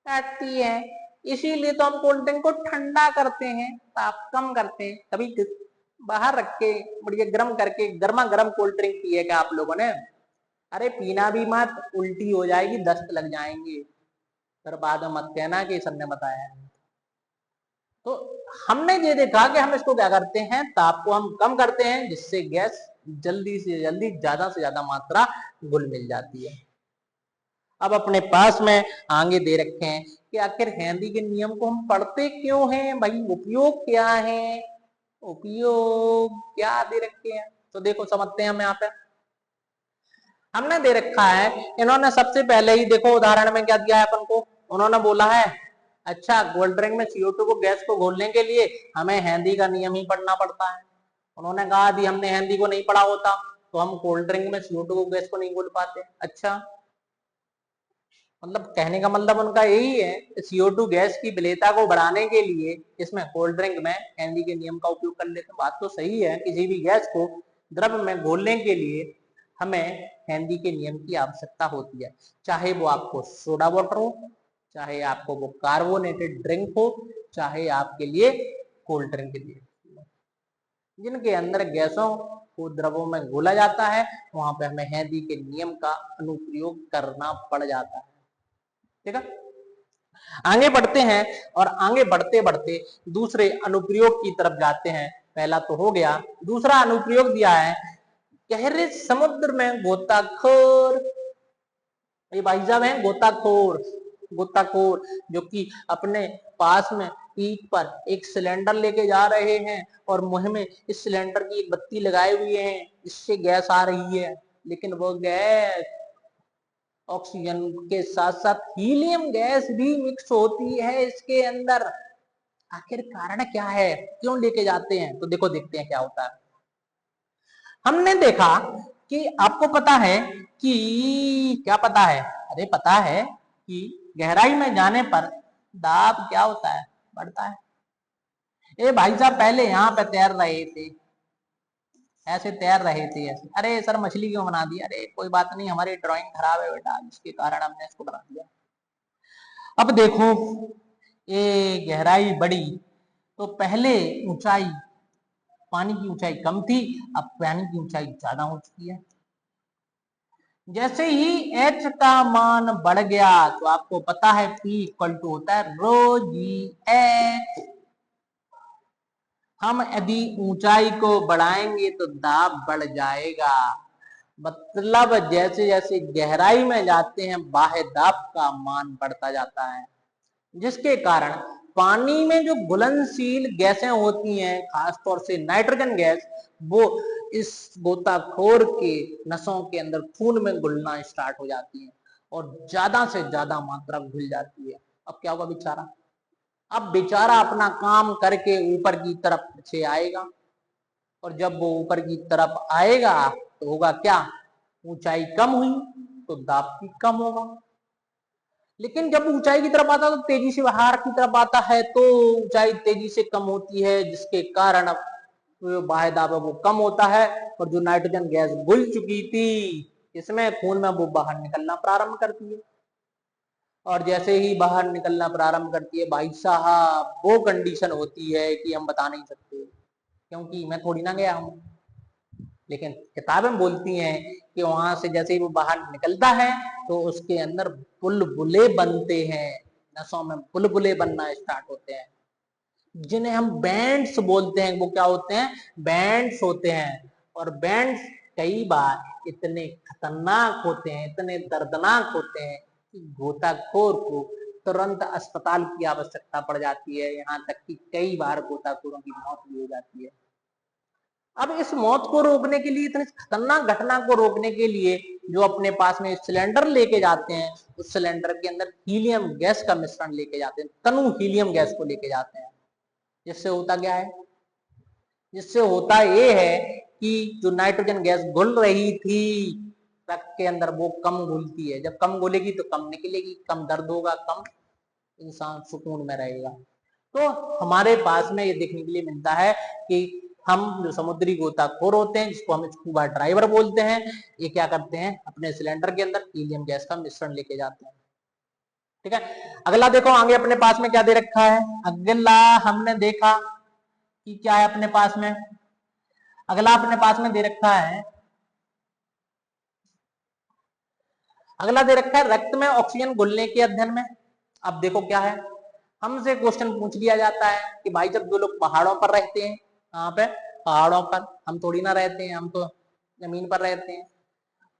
घटती है। इसीलिए तो हम कोल्ड ड्रिंक को ठंडा करते हैं, ताप कम करते हैं। कभी बाहर रख के बढ़िया गर्म करके गर्मा गर्म कोल्ड ड्रिंक पिए क्या आप लोगों ने? अरे पीना भी मत, उल्टी हो जाएगी, दस्त लग जाएंगे, फिर बाद में मत कहना कि सर ने बताया। तो हमने ये देखा कि हम इसको क्या करते हैं, ताप को हम कम करते हैं, जिससे गैस जल्दी से जल्दी ज्यादा से ज्यादा मात्रा घुल मिल जाती है। अब अपने पास में आगे दे रखे हैं कि आखिर हिंदी के नियम को हम पढ़ते क्यों हैं भाई, उपयोग क्या है, उपयोग क्या दे रखे हैं, तो देखो समझते हैं हम। यहाँ पे हमने दे रखा है, इन्होंने सबसे पहले ही देखो उदाहरण में क्या दिया है अपन को, उन्होंने बोला है अच्छा कोल्ड ड्रिंक में CO2 को गैस को घोलने के लिए हमें हिंदी का नियम ही पढ़ना पड़ता है। उन्होंने कहा यदि हमने हिंदी को नहीं पढ़ा होता तो हम कोल्ड ड्रिंक में CO2 को गैस को नहीं घोल पाते। अच्छा, मतलब कहने का मतलब उनका यही है, CO2 गैस की विलेयता को बढ़ाने के लिए इसमें कोल्ड ड्रिंक में हेनरी के नियम का उपयोग कर लेते हैं। बात तो सही है, किसी भी गैस को द्रव में घोलने के लिए हमें हेनरी के नियम की आवश्यकता होती है, चाहे वो आपको सोडा वाटर हो, चाहे आपको वो कार्बोनेटेड ड्रिंक हो, चाहे आपके लिए कोल्ड ड्रिंक के लिए, जिनके अंदर गैसों को द्रवों में घोला जाता है वहां पे हमें हेनरी के नियम का अनुप्रयोग करना पड़ जाता है। ठीक है, आगे बढ़ते हैं और आगे बढ़ते बढ़ते दूसरे अनुप्रयोग की तरफ जाते हैं। पहला तो हो गया, दूसरा अनुप्रयोग दिया है, गहरे समुद्र में गोताखोर, ये भाई साहब हैं गोताखोर, गोताखोर जो कि अपने पास में पीठ पर एक सिलेंडर लेके जा रहे हैं और मुंह में इस सिलेंडर की एक बत्ती लगाए हुए हैं, इससे गैस आ रही है, लेकिन वो गैस ऑक्सीजन के साथ साथ हीलियम गैस भी मिक्स होती है इसके अंदर। आखिर कारण क्या है, क्यों लेके जाते हैं, तो देखो देखते हैं क्या होता है। हमने देखा कि आपको पता है कि क्या पता है, अरे पता है कि गहराई में जाने पर दाब क्या होता है, बढ़ता है। ए भाई साहब पहले यहाँ पे तैर रहे थे, ऐसे तैर रहे थे ऐसे, अरे सर मछली क्यों बना दी, अरे कोई बात नहीं हमारी ड्राइंग खराब है बेटा, जिसके कारण हमने इसको बना दिया। अब देखो ये गहराई बढ़ी तो पहले ऊंचाई, पानी की ऊंचाई कम थी, अब पानी की ऊंचाई ज्यादा हो चुकी है। जैसे ही h का मान बढ़ गया तो आपको पता है P इक्वल टू होता है रो जी एच। हम यदि ऊंचाई को बढ़ाएंगे तो दाब बढ़ जाएगा, मतलब जैसे जैसे गहराई में जाते हैं बाह्य दाब का मान बढ़ता जाता है, जिसके कारण पानी में जो घुलनशील गैसें होती हैं, खासतौर से नाइट्रोजन गैस, वो इस गोताखोर के नसों के अंदर खून में घुलना स्टार्ट हो जाती है और ज्यादा से ज्यादा मात्रा घुल जाती है। अब क्या होगा बेचारा, अब बेचारा अपना काम करके ऊपर की तरफ से आएगा, और जब वो ऊपर की तरफ आएगा तो होगा क्या, ऊंचाई कम हुई तो दाब भी कम होगा, लेकिन जब ऊंचाई की तरफ आता है तो तेजी से बाहर की तरफ आता है तो ऊंचाई तेजी से कम होती है, जिसके कारण जो बाह्य दाब है वो कम होता है और जो नाइट्रोजन गैस घुल चुकी थी इसमें खून में वो बाहर निकलना प्रारंभ करती है। और जैसे ही बाहर निकलना प्रारंभ करती है भाई साहब वो कंडीशन होती है कि हम बता नहीं सकते, क्योंकि मैं थोड़ी ना गया हूं, लेकिन किताबें बोलती हैं कि वहां से जैसे ही वो बाहर निकलता है तो उसके अंदर बुलबुले बनते हैं, नसों में बुलबुले बनना स्टार्ट होते हैं, जिन्हें हम बैंड्स बोलते हैं। वो क्या होते हैं, बैंड्स होते हैं। और बैंड्स कई बार इतने खतरनाक होते हैं, इतने दर्दनाक होते हैं कि गोताखोर को तुरंत अस्पताल की आवश्यकता पड़ जाती है, यहाँ तक कि कई बार गोताखोरों की मौत भी हो जाती है। अब इस मौत को रोकने के लिए, इतनी खतरनाक घटना को रोकने के लिए जो अपने पास में सिलेंडर लेके जाते हैं, उस सिलेंडर के अंदर हीलियम गैस का मिश्रण लेके जाते हैं, तनु हीलियम गैस को लेके जाते हैं। जिससे होता क्या है, जिससे होता ये है कि जो नाइट्रोजन गैस घुल रही थी रक्त के अंदर वो कम घुलती है। जब कम घुलेगी तो कम निकलेगी, कम दर्द होगा, कम इंसान सुकून में रहेगा। तो हमारे पास में ये देखने के लिए मिलता है कि हम जो समुद्री गोताखोर होते हैं, जिसको हम स्कूबा ड्राइवर बोलते हैं, ये क्या करते हैं, अपने सिलेंडर के अंदर हीलियम गैस का मिश्रण लेके जाते हैं। ठीक है, अगला देखो आगे अपने पास में क्या दे रखा है। अगला हमने देखा कि क्या है अपने पास में, अगला अपने पास में दे रखा है, अगला दे रखा है रक्त में ऑक्सीजन घुलने के अध्ययन में। अब देखो क्या है, हमसे क्वेश्चन पूछ लिया जाता है कि भाई जब दो लोग पहाड़ों पर रहते हैं, कहाँ पे, पहाड़ों पर, हम थोड़ी ना रहते हैं, हम तो जमीन पर रहते हैं।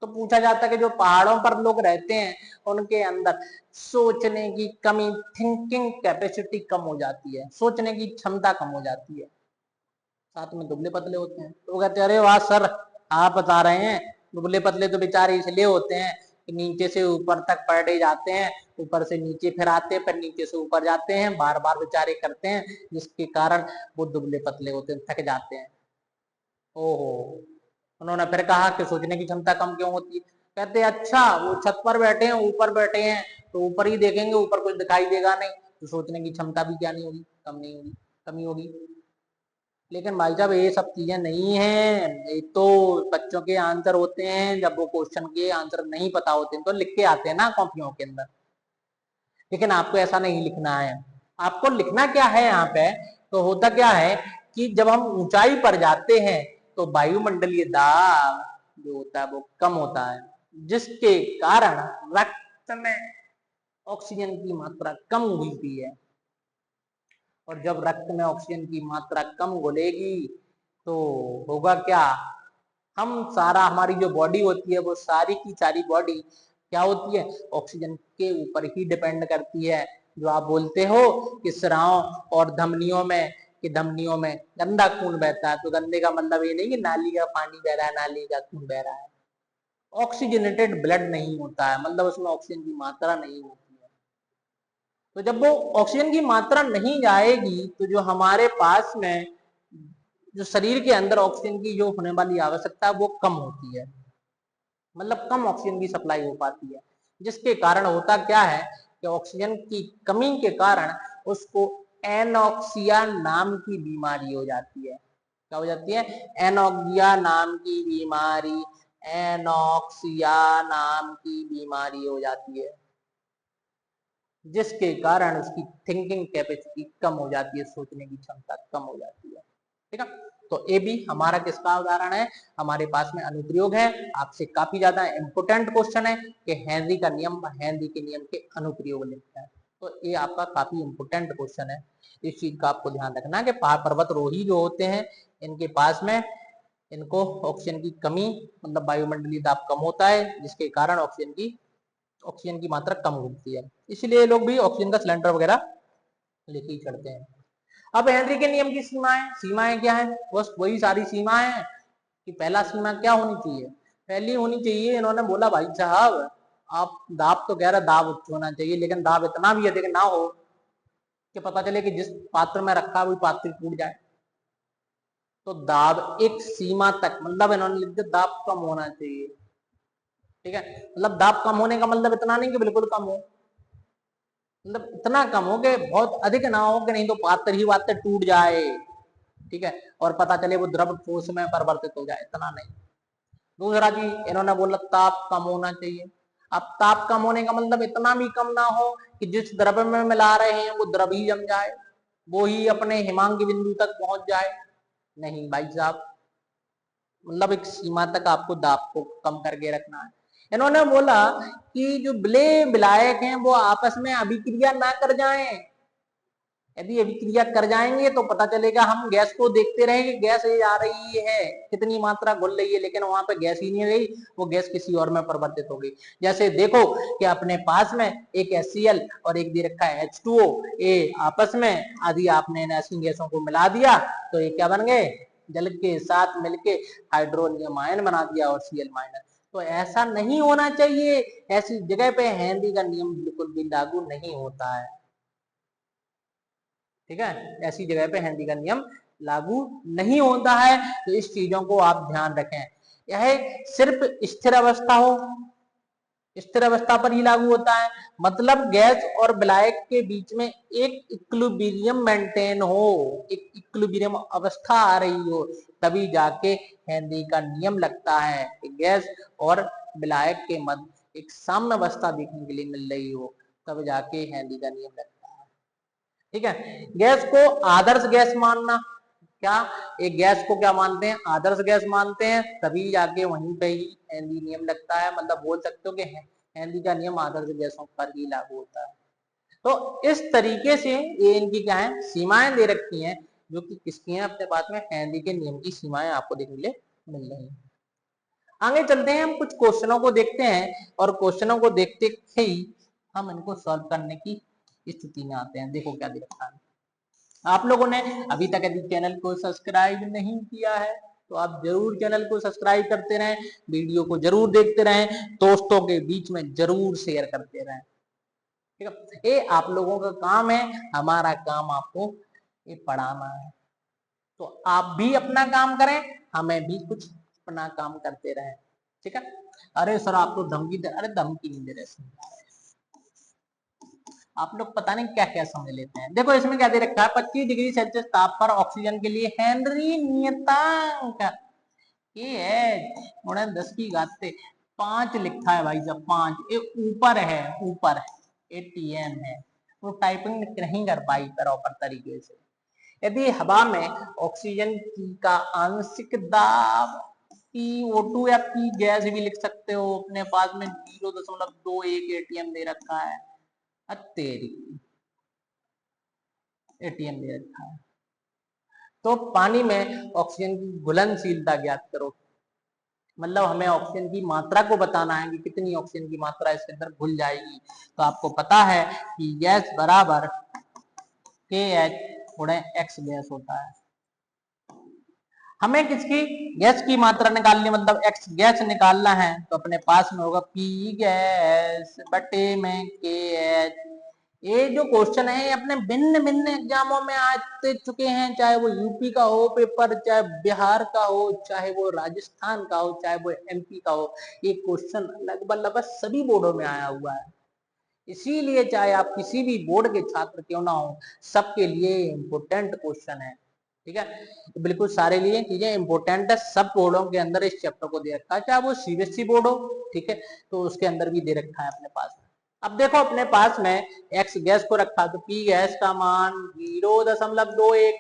तो पूछा जाता है कि जो पहाड़ों पर लोग रहते हैं उनके अंदर सोचने की कमी, थिंकिंग कैपेसिटी कम हो जाती है, सोचने की क्षमता कम हो जाती है, साथ में दुबले पतले होते हैं। तो कहते हैं अरे वाह सर, आप बता रहे हैं दुबले पतले तो बेचारे इसलिए होते हैं कि नीचे से ऊपर तक पढ़े जाते हैं, ऊपर से नीचे फिर आते हैं, फिर नीचे से ऊपर जाते हैं, बार बार बेचारे करते हैं, जिसके कारण वो दुबले पतले होते हैं, थक जाते हैं। ओहो, उन्होंने फिर कहा कि सोचने की क्षमता कम क्यों होती है। कहते अच्छा, वो छत पर बैठे हैं, ऊपर बैठे हैं, तो ऊपर ही देखेंगे, ऊपर कुछ दिखाई देगा नहीं, तो सोचने की क्षमता भी क्या नहीं होगी, कम नहीं होगी, कमी होगी। लेकिन भाई साहब ये सब चीजें नहीं है, ये तो बच्चों के आंसर होते हैं, जब वो क्वेश्चन के आंसर नहीं पता होते हैं तो लिख के आते हैं ना कॉपियों के अंदर। लेकिन आपको ऐसा नहीं लिखना है, आपको लिखना क्या है यहाँ पे, तो होता क्या है कि जब हम ऊंचाई पर जाते हैं तो वायुमंडलीय दाब जो होता है वो कम होता है, जिसके कारण रक्त में ऑक्सीजन की मात्रा कम घुलती है। और जब रक्त में ऑक्सीजन की मात्रा कम घुलेगी तो होगा क्या, हम सारा, हमारी जो बॉडी होती है वो सारी की सारी बॉडी क्या होती है, ऑक्सीजन के ऊपर ही डिपेंड करती है। जो आप बोलते हो कि सिराओं और धमनियों में, कि धमनियों में गंदा खून बहता है, तो गंदे का मतलब ये नहीं कि नाली का पानी बह रहा है, नाली का खून बह रहा है। ऑक्सीजनेटेड ब्लड नहीं होता है, मतलब उसमें ऑक्सीजन की मात्रा नहीं होती है। तो जब वो ऑक्सीजन की मात्रा नहीं जाएगी तो जो हमारे पास में, जो शरीर के अंदर ऑक्सीजन की जो होने वाली आवश्यकता है वो कम होती है, मतलब कम ऑक्सीजन की सप्लाई हो पाती है, जिसके कारण होता क्या है कि ऑक्सीजन की कमी के कारण उसको एनॉक्सिया नाम की बीमारी हो जाती है। क्या हो जाती है, एनॉक्सिया नाम की बीमारी, एनॉक्सिया नाम की बीमारी हो जाती है, जिसके कारण उसकी थिंकिंग कैपेसिटी कम हो जाती है, सोचने की क्षमता कम हो जाती है। ठीक है, तो ये भी हमारा किसका उदाहरण है, हमारे पास में अनुप्रयोग है। आपसे काफी ज्यादा इंपोर्टेंट क्वेश्चन है कि हेनरी का नियम, हेनरी के नियम के अनुप्रयोग लिखता है। तो ये आपका काफी इंपोर्टेंट क्वेश्चन है, इस चीज का आपको ध्यान रखना कि पर्वतरोही जो होते हैं इनके पास में, इनको ऑक्सीजन की कमी, मतलब वायुमंडलीय दाब कम होता है, जिसके कारण ऑक्सीजन की मात्रा कम होती है, इसलिए लोग भी ऑक्सीजन का सिलेंडर वगैरह लेके ही चढ़ते हैं। अब हेनरी के नियम की सीमाएं क्या है, बस वही सारी सीमाएं हैं कि पहला सीमा क्या होनी चाहिए, पहली होनी चाहिए, इन्होंने बोला भाई साहब आप दाब तो कह रहे दाब उच्च होना चाहिए, लेकिन दाब इतना भी अधिक ना हो कि पता चले कि जिस पात्र में रखा वही पात्र टूट जाए। तो दाब एक सीमा तक, मतलब इन्होंने लिख दिया दाब कम होना चाहिए। ठीक है, मतलब दाब कम होने का मतलब इतना नहीं कि बिल्कुल कम हो, मतलब इतना कम हो कि बहुत अधिक ना हो कि नहीं तो पात्र ही पात्र टूट जाए। ठीक है, और पता चले वो द्रव ठोस में परिवर्तित हो जाए, इतना नहीं। दूसरा चीज इन्होंने बोला ताप कम होना चाहिए। अब ताप कम होने का मतलब इतना भी कम ना हो कि जिस द्रव में मिला रहे हैं वो द्रव ही जम जाए, वो ही अपने हिमांक बिंदु तक पहुंच जाए, नहीं भाई साहब, मतलब एक सीमा तक आपको दाब को कम करके रखना है। इन्होंने बोला कि जो विलय विलायक हैं वो आपस में अभिक्रिया ना कर जाएं, यदि अभिक्रिया कर जाएंगे तो पता चलेगा, हम गैस को देखते रहेंगे, गैस ये आ रही है, कितनी मात्रा घुल रही है, लेकिन वहां पे गैस ही नहीं रही, वो गैस किसी और में परिवर्तित हो गई। जैसे देखो कि अपने पास में एक HCl और एक दे रखा है H2O, ये आपस में आदि आपने ऐसी गैसों को मिला दिया तो ये क्या बन गए, जल के साथ मिलके हाइड्रोनियम आयन बना दिया और Cl-। तो ऐसा नहीं होना चाहिए, ऐसी जगह पे हेनरी का नियम बिल्कुल भी लागू नहीं होता है। ठीक है, ऐसी जगह पे हेनरी का नियम लागू नहीं होता है, तो इस चीजों को आप ध्यान रखें। यह सिर्फ स्थिर अवस्था हो, स्थिर अवस्था पर ही लागू होता है, मतलब गैस और विलायक के बीच में एक इक्विलिब्रियम मेंटेन हो, एक इक्विलिब्रियम अवस्था आ रही हो, तभी जाके हेनरी का नियम लगता है। गैस और विलायक के मध्य एक साम्य अवस्था देखने के लिए मिल रही हो, तब जाके हेनरी का नियम लगता है। ठीक है, गैस को आदर्श गैस मानना, क्या एक गैस को क्या मानते हैं, आदर्श गैस मानते हैं, तभी जाके वहीं पे ही हेनरी नियम लगता है। मतलब बोल सकते हो कि हेनरी का नियम आदर्श गैसों पर ही लागू होता है। तो इस तरीके से ये इनकी क्या है, सीमाएं दे रखी हैं, जो कि किसकी हैं अपने पास में, हेनरी के नियम की सीमाएं आपको देखने के मिल रही है। आगे चलते हैं, हम कुछ क्वेश्चनों को देखते हैं, और क्वेश्चनों को देखते ही हम इनको सॉल्व करने की स्थिति में आते हैं। देखो क्या दे रखा है। आप लोगों ने अभी तक यदि चैनल को सब्सक्राइब नहीं किया है तो आप जरूर चैनल को सब्सक्राइब करते रहें, वीडियो को जरूर देखते रहें, दोस्तों के बीच में जरूर शेयर करते रहें। ठीक है, ये आप लोगों का काम है, हमारा काम आपको ये पढ़ाना है। तो आप भी अपना काम करें, हमें भी कुछ अपना काम करते रहें। ठीक है, अरे सर आप तो धमकी दे, अरे धमकी नहीं दे रहे, आप लोग पता नहीं क्या क्या समझ लेते हैं। देखो इसमें क्या दे रखा है, 25 डिग्री सेल्सियस ताप पर ऑक्सीजन के लिए हेनरी नियतांक ये है 10 की घात से 5 लिखा है भाई साहब, 5 ये ऊपर है, ऊपर ATM है, तो टाइपिंग नहीं कर पाई प्रॉपर तरीके से। यदि हवा में ऑक्सीजन की का आंशिक दाब PO2 या P गैस भी लिख सकते हो, अपने पास में 0.21 ATM दे रखा है, तेरी ATM दे रखा है। तो पानी में ऑक्सीजन की घुलनशीलता ज्ञात करो, मतलब हमें ऑक्सीजन की मात्रा को बताना है कि कितनी ऑक्सीजन की मात्रा इसके अंदर घुल जाएगी। तो आपको पता है कि गैस बराबर KH/X गैस होता है। हमें किसकी गैस की मात्रा निकालनी, मतलब X गैस निकालना है, तो अपने पास में होगा P गैस बटे में KH। ये जो क्वेश्चन है ये अपने भिन्न भिन्न एग्जामों में आते चुके हैं, चाहे वो यूपी का हो पेपर, चाहे बिहार का हो, चाहे वो राजस्थान का हो, चाहे वो MP का हो, ये क्वेश्चन लगभग सभी बोर्डों में आया हुआ है। इसीलिए चाहे आप किसी भी बोर्ड के छात्र क्यों ना हो, सबके लिए इम्पोर्टेंट क्वेश्चन है। ठीक है, तो बिल्कुल सारे लिए चीजें इंपॉर्टेंट है, सब बोर्डों के अंदर इस चैप्टर को दे रखा है, चाहे वो CBSE बोर्ड हो, ठीक है, तो उसके अंदर भी दे रखा है अपने पास में। अब देखो अपने पास में X गैस को रखा, तो P गैस का मान 0.21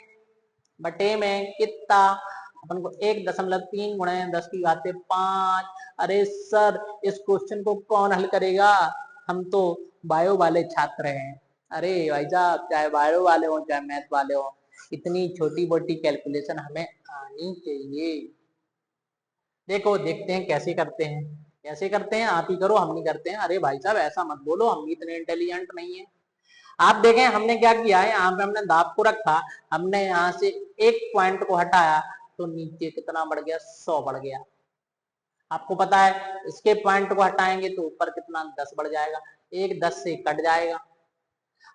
बटे में कितना, अपन को 1.3 गुणे 10 की घात 5। अरे सर इस क्वेश्चन को कौन हल करेगा, हम तो बायो वाले छात्र हैं। अरे भाई साहब, चाहे बायो वाले हो चाहे मैथ वाले हो, इतनी छोटी मोटी कैलकुलेशन हमें आनी चाहिए। देखो देखते हैं कैसे करते हैं, कैसे करते हैं, आप ही करो, हम नहीं करते हैं। अरे भाई साहब ऐसा मत बोलो, हम भी इतने इंटेलिजेंट नहीं है। आप देखें हमने क्या किया है, यहाँ पे हमने दाब को रखा, हमने यहाँ से एक पॉइंट को हटाया तो नीचे कितना बढ़ गया, 100 बढ़ गया। आपको पता है इसके पॉइंट को हटाएंगे तो ऊपर कितना 10 बढ़ जाएगा, एक 10 से कट जाएगा।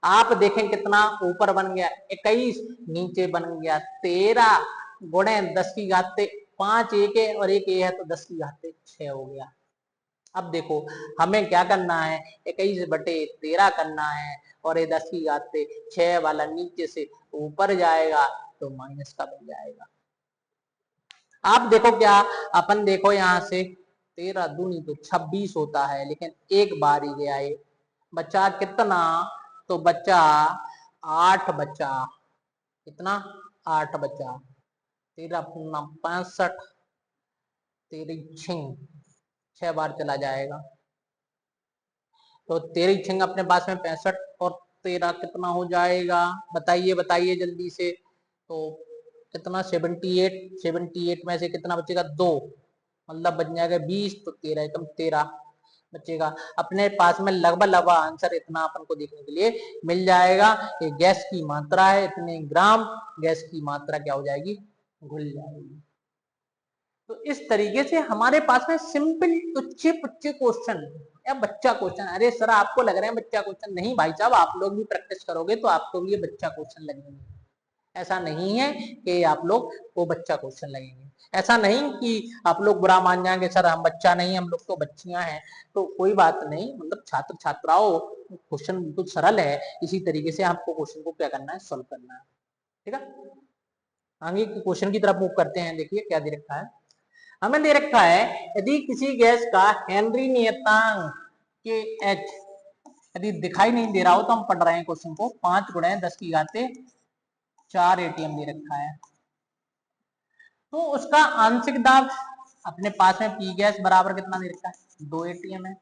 आप देखें कितना ऊपर बन गया 21, नीचे बन गया 13 गुणे 10 की घात 5, एक है और एक है तो 10 की घात 6 हो गया। अब देखो हमें क्या करना है, 21/13 करना है, और ये 10 की घात 6 वाला नीचे से ऊपर जाएगा तो माइनस का बन जाएगा। आप देखो क्या, अपन देखो यहाँ से 13 दूनी तो 26 होता है, लेकिन एक बार ही गया ये, बचा कितना, तो बचा 8 बचा, कितना 8 बचा, 13×5 63 6 बार चला जाएगा, तो 13 अपने पास में 65 और 13 कितना हो जाएगा, बताइए बताइए जल्दी से। तो कितना 78 में से कितना बचेगा 2, मतलब बच जाएगा 20, तो 13 एकम 13 बचेगा। अपने पास में लगभग आंसर इतना अपन को देखने के लिए मिल जाएगा कि गैस की मात्रा है इतने ग्राम, गैस की मात्रा क्या हो जाएगी, घुल जाएगी। तो इस तरीके से हमारे पास में सिंपल तुच्छे पुच्छे क्वेश्चन या बच्चा क्वेश्चन, अरे सर आपको लग रहे हैं बच्चा क्वेश्चन, नहीं भाई साहब, आप लोग भी प्रैक्टिस करोगे तो आपको भी ये बच्चा क्वेश्चन लगेंगे। ऐसा नहीं है कि आप लोग वो बच्चा क्वेश्चन लगेंगे, ऐसा नहीं कि आप लोग बुरा मान जाएंगे सर हम बच्चा नहीं, हम लोग तो बच्चियां हैं। तो कोई बात नहीं, मतलब छात्र छात्राओं क्वेश्चन बिल्कुल सरल है, इसी तरीके से आपको क्वेश्चन को क्या करना है, सॉल्व करना है। ठीक है, आगे क्वेश्चन की तरफ मूव करते हैं। देखिए क्या दे रखा है, हमें दे रखा है यदि किसी गैस का हेनरी नियतांक के एच यदि दिखाई नहीं दे रहा हो तो हम पढ़ रहे हैं क्वेश्चन को, 5 गुणे 10 की घाते 4 एटीएम दे रखा है। तो उसका आंशिक दाब अपने पास में पी गैस बराबर कितना दे रखा है, 2 एटीएम है।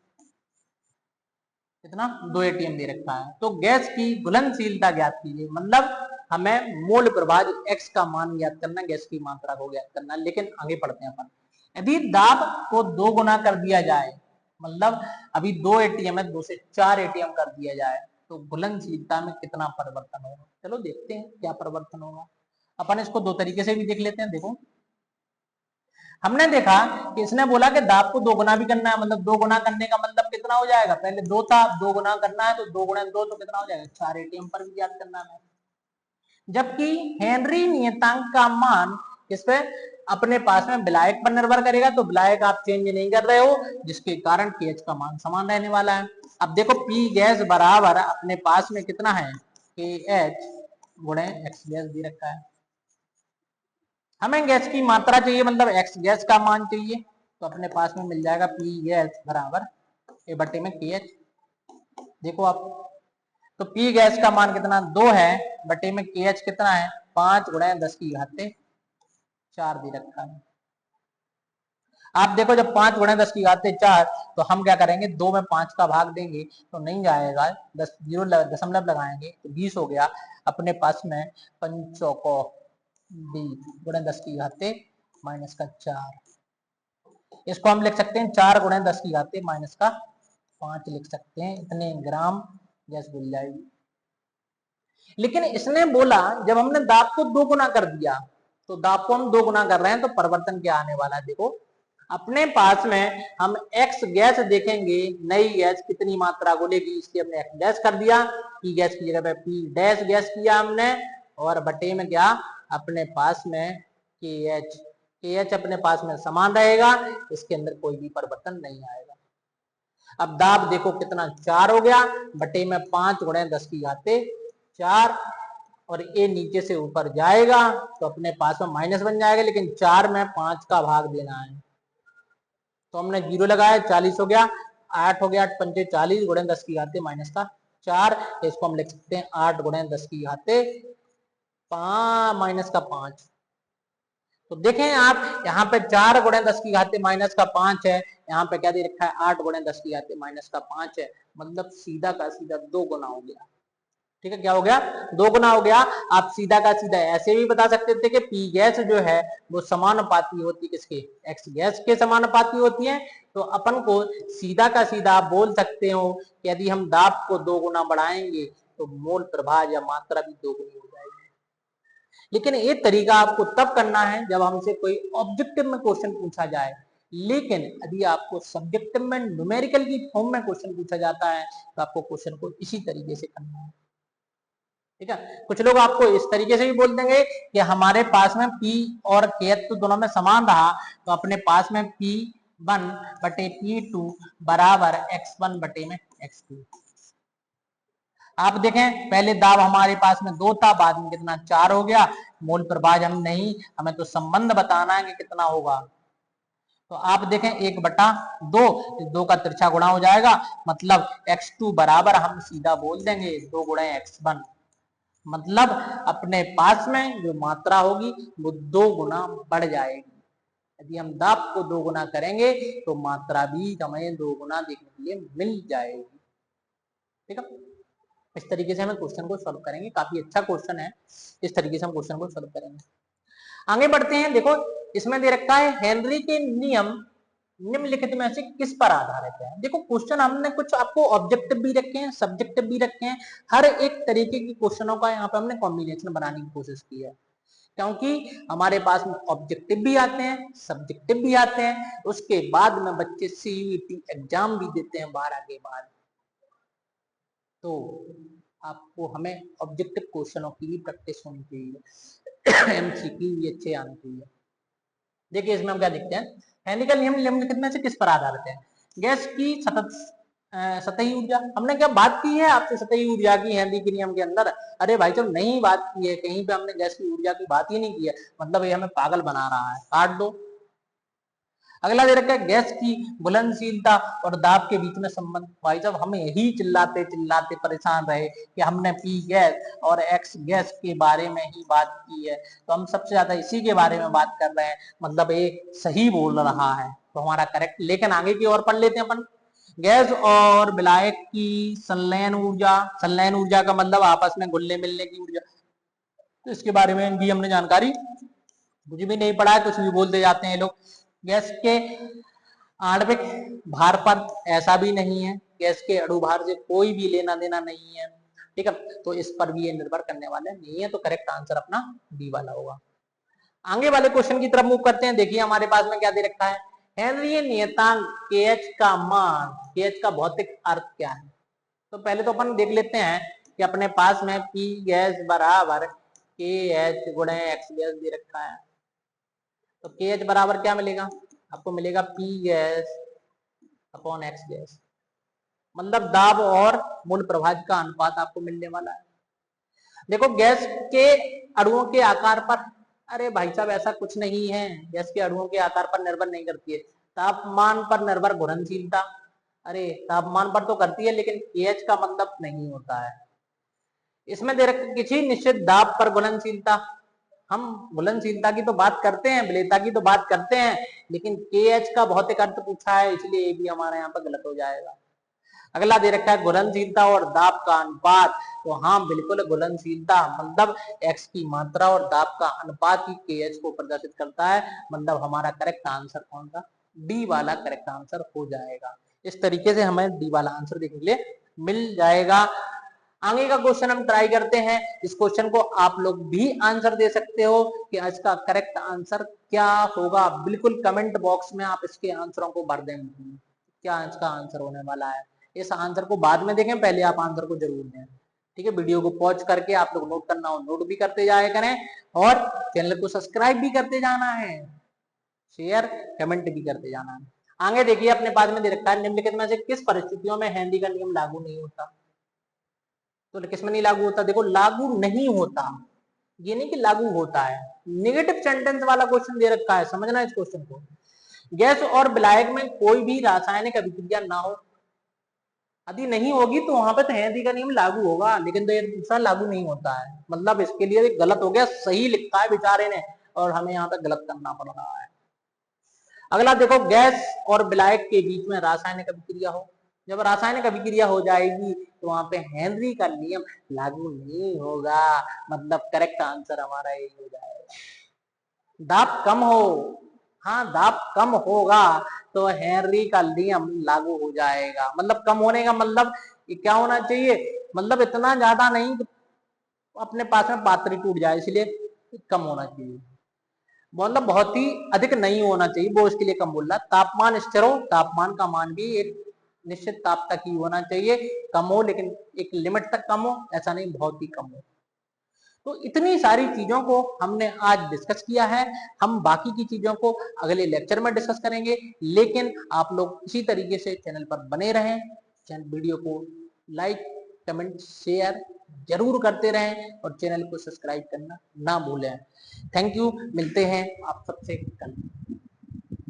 कितना, 2 एटीएम दे रखा है। तो गैस की घुलनशीलता ज्ञात कीजिए, मतलब हमें मोल प्रभाज x का मान ज्ञात करना, गैस की मात्रा को ज्ञात करना। लेकिन आगे पढ़ते हैं अपन, यदि दाब को 2 गुना कर दिया जाए, मतलब अभी 2 एटीएम है, 2 से 4 एटीएम कर दिया जाए तो घुलनशीलता में कितना परिवर्तन होगा। चलो देखते हैं क्या परिवर्तन होगा। अपन इसको दो तरीके से भी देख लेते हैं। देखो हमने देखा कि इसने बोला कि दाब को 2 गुना भी करना है, मतलब 2 गुना करने का मतलब कितना हो जाएगा, पहले 2 था, 2 गुना करना है तो 2 गुना 2 तो कितना हो जाएगा, 4 एटीएम पर भी याद करना है। जबकि हेनरी नियतांक का मान किस पे, अपने पास में विलायक पर निर्भर करेगा, तो विलायक आप चेंज नहीं कर रहे हो, जिसके कारण केएच का मान समान रहने वाला है। अब देखो पी गैस बराबर अपने पास में कितना है, के एच गुणे एक्स गैस दे रखा है। हमें गैस की मात्रा चाहिए, मतलब एक्स गैस का मान चाहिए, तो अपने पास में मिल जाएगा पी गैस बराबर ए बटे में के एच। देखो आप, तो पी गैस का मान कितना 2 है, बटे में के एच कितना है 5 गुणे 10 की घाते 4 दे रखा है। आप देखो जब 5 गुणे 10 की घाते 4, तो हम क्या करेंगे, 2 में 5 का भाग देंगे तो नहीं जाएगा, 10 जीरो दशमलव लगाएंगे तो 20 हो गया। अपने पास में 5 को 20 गुणे 10 की घाते माइनस का 4, इसको हम लिख सकते हैं 4 गुणे 10 की घाते माइनस का 5 लिख सकते हैं, इतने ग्राम गैस घुल जाएगी। लेकिन इसने बोला जब हमने दाब को 2 गुना कर दिया, तो दाब को हम 2 गुना कर रहे हैं तो परिवर्तन क्या आने वाला है। देखो अपने पास में हम x गैस देखेंगे, नई गैस कितनी मात्रा घुलेगी, इसलिए हमने x डैश कर दिया, p गैस की जगह पे p डैश गैस किया हमने, और बटे में क्या, अपने पास में KH अपने पास में समान रहेगा, इसके अंदर कोई भी परिवर्तन नहीं आएगा। अब दाब देखो कितना 4 हो गया, बटे में 5 गुणे 10 की घाते 4, और ए नीचे से ऊपर जाएगा तो अपने पास में माइनस बन जाएगा, लेकिन 4 में 5 का भाग देना है, तो हमने 0 लगाया, 40 हो गया, 8 हो गया, 8 पंचे 40 गुणे 10 की घाते माइनस का 4, इसको हम लिख सकते हैं 8 गुणे 10 की घाते माइनस का 5। तो देखें आप यहाँ पे 4 गुणे 10 की घाते माइनस का 5 है, यहाँ पे क्या दे रखा है 8 गुणे 10 की घाते माइनस का 5 है, मतलब सीधा का सीधा 2 गुना हो गया। ठीक है, क्या हो गया, 2 गुना हो गया। आप सीधा का सीधा ऐसे भी बता सकते थे कि पी गैस जो है वो समानुपाती होती किसके, एक्स गैस के समानुपाती होती है। तो अपन को सीधा का सीधा आप बोल सकते हो कि यदि हम दाब को 2 गुना बढ़ाएंगे तो मोल प्रभाव या मात्रा भी 2 गुनी हो जाएगी। लेकिन ये तरीका आपको तब करना है जब हमसे कोई ऑब्जेक्टिव में क्वेश्चन पूछा जाए, लेकिन यदि आपको सब्जेक्टिव में न्यूमेरिकल की फॉर्म में क्वेश्चन पूछा जाता है तो आपको क्वेश्चन को इसी तरीके से करना है। ठीक है, कुछ लोग आपको इस तरीके से भी बोल देंगे कि हमारे पास में P और K तो दोनों में समान रहा, तो अपने पास में P1 बटे P2 बराबर x1 बटे में x2। आप देखें पहले दाब हमारे पास में 2 था, बाद में कितना 4 हो गया। मोल प्रभाज हम नहीं, हमें तो संबंध बताना है कि कितना होगा। तो आप देखें 1/2, 2 का तिरछा गुणा हो जाएगा, मतलब x2 बराबर हम सीधा बोल देंगे 2 गुणे x1, मतलब अपने पास में जो मात्रा होगी वो 2 गुना बढ़ जाएगी। यदि हम दाब को 2 गुना करेंगे तो मात्रा भी हमें 2 गुना देखने के लिए मिल जाएगी। ठीक है, इस तरीके से हम क्वेश्चन को सॉल्व करेंगे, काफी अच्छा क्वेश्चन है, इस तरीके से हम क्वेश्चन को सॉल्व करेंगे। आगे बढ़ते हैं। देखो इसमें दे रखा है हेनरी के नियम निम्नलिखित में से किस पर आधारित है। देखो क्वेश्चन हमने कुछ आपको ऑब्जेक्टिव भी रखे हैं, सब्जेक्टिव भी रखे हैं, हर एक तरीके की क्वेश्चनों का यहाँ पे हमने कॉम्बिनेशन बनाने की कोशिश की है, क्योंकि हमारे पास में ऑब्जेक्टिव भी आते हैं, सब्जेक्टिव भी आते हैं, उसके बाद में बच्चे सीयूईटी एग्जाम भी देते हैं 12 के बाद। तो आपको हमें ऑब्जेक्टिव क्वेश्चनों की भी प्रैक्टिस होनी चाहिए, एमसीक्यू भी अच्छे आने चाहिए। देखिए इसमें हम क्या देखते हैं, हेनरी का नियम निम्नलिखित में से किस पर आधारित है। गैस की सतही ऊर्जा, हमने क्या बात की है आपसे सतही ऊर्जा की हेनरी के नियम के अंदर? अरे भाई जब नहीं बात की है, कहीं पे हमने गैस की ऊर्जा की बात ही नहीं की है, मतलब ये हमें पागल बना रहा है, काट दो। अगला दे रखा है गैस की घुलनशीलता और दाब के बीच में संबंध। भाई साहब हम यही चिल्लाते चिल्लाते परेशान रहे कि हमने पी गैस और एक्स गैस के बारे में ही बात की है, तो हम सबसे ज्यादा इसी के बारे में बात कर रहे हैं, मतलब ये सही बोल रहा है तो हमारा करेक्ट। लेकिन आगे की ओर पढ़ लेते हैं अपन। गैस और विलायक की संलयन ऊर्जा, संलयन ऊर्जा का मतलब आपस में घुलने मिलने की ऊर्जा, तो इसके बारे में भी हमने जानकारी कुछ भी नहीं पढ़ा है, कुछ भी बोलते जाते हैं लोग। गैस के आणविक भार पर ऐसा भी नहीं है, गैस के अणु भार से कोई भी लेना देना नहीं है, ठीक है, तो इस पर भी ये निर्भर करने वाले नहीं है, तो करेक्ट आंसर अपना डी वाला होगा। आगे वाले क्वेश्चन की तरफ मूव करते हैं। देखिए हमारे पास में क्या दे रखा है, हेनरी नियतांक KH का मान, KH का भौतिक अर्थ क्या है। तो पहले तो अपन देख लेते हैं कि अपने पास में P गैस बराबर KH गुणे X गैस दे रखा है, तो KH बराबर क्या मिलेगा आपको, मिलेगा P gas upon X gas, मतलब दाब और मूल प्रभाव का अनुपात आपको मिलने वाला है। देखो गैस के अणुओं के आकार पर, अरे भाई साहब ऐसा कुछ नहीं है, गैस के अणुओं के आकार पर निर्भर नहीं करती है, तापमान पर निर्भर घुलनशीलता, अरे तापमान पर तो करती है लेकिन KH का मतलब नहीं होता है। इसमें दे रखा किसी निश्चित दाब पर घुलनशीलता, हम घुलनशीलता की तो बात करते हैं, विलेयता की तो बात करते हैं, लेकिन KH का भौतिक अर्थ पूछा है, इसलिए ये भी हमारे यहाँ पर गलत हो जाएगा। अगला दे रखा है घुलनशीलता और दाब का अनुपात, तो हाँ बिल्कुल घुलनशीलता मतलब X की मात्रा और दाब का अनुपात ही KH को प्रदर्शित करता है, मतलब हमारा करेक्ट आंसर कौन सा, डी वाला करेक्ट आंसर हो जाएगा। इस तरीके से हमें डी वाला आंसर देखने के लिए मिल जाएगा। आगे का क्वेश्चन हम ट्राई करते हैं, इस क्वेश्चन को आप लोग भी आंसर दे सकते हो कि इसका करेक्ट आंसर क्या होगा, बिल्कुल कमेंट बॉक्स में आप इसके आंसरों को भर दें, क्या इसका आंसर होने वाला है। इस आंसर को बाद में देखें, पहले आप आंसर को जरूर दें, ठीक है। वीडियो को पॉज करके आप लोग नोट करना हो नोट भी करते जाया करें, और चैनल को सब्सक्राइब भी करते जाना है, शेयर कमेंट भी करते जाना है। आगे देखिए अपने पास में दे रखा है निम्नलिखित में से किस परिस्थितियों में हेनरी का नियम लागू नहीं होता। तो किसमें नहीं लागू होता, देखो लागू नहीं होता, ये नहीं कि लागू होता है, नेगेटिव सेंटेंस वाला क्वेश्चन दे रखा है, समझना इस क्वेश्चन को। गैस और विलायक में कोई भी रासायनिक अभिक्रिया ना हो, यदि नहीं होगी तो वहां पे तो हेनरी का नियम लागू होगा, लेकिन तो ये दूसरा लागू नहीं होता है, मतलब इसके लिए गलत हो गया, सही लिखा है बेचारे ने और हमें यहाँ पे गलत करना पड़ रहा है। अगला देखो गैस और विलायक के बीच में रासायनिक अभिक्रिया हो, जब रासायनिक अभिक्रिया हो जाएगी तो वहां पे हेनरी का नियम लागू नहीं होगा, मतलब करेक्ट आंसर हमारा यही हो जाएगा। दाब कम हो, हाँ दाब कम होगा तो हेनरी का नियम लागू हो जाएगा, मतलब कम होने का मतलब क्या होना चाहिए, मतलब इतना ज्यादा नहीं अपने पास में पात्री टूट जाए, इसलिए कम होना चाहिए, मतलब बहुत ही अधिक नहीं होना चाहिए, वो इसके लिए कम बोल रहा। तापमान स्थिर हो, तापमान का मान भी एक निश्चित ताप तक ही होना चाहिए, कम हो लेकिन एक लिमिट तक कम हो, ऐसा नहीं बहुत ही कम हो। तो इतनी सारी चीजों को हमने आज डिस्कस किया है, हम बाकी की चीजों को अगले लेक्चर में डिस्कस करेंगे, लेकिन आप लोग इसी तरीके से चैनल पर बने रहें, वीडियो को लाइक कमेंट शेयर जरूर करते रहें और चैनल को सब्सक्राइब करना ना भूलें। थैंक यू, मिलते हैं आप सबसे कल।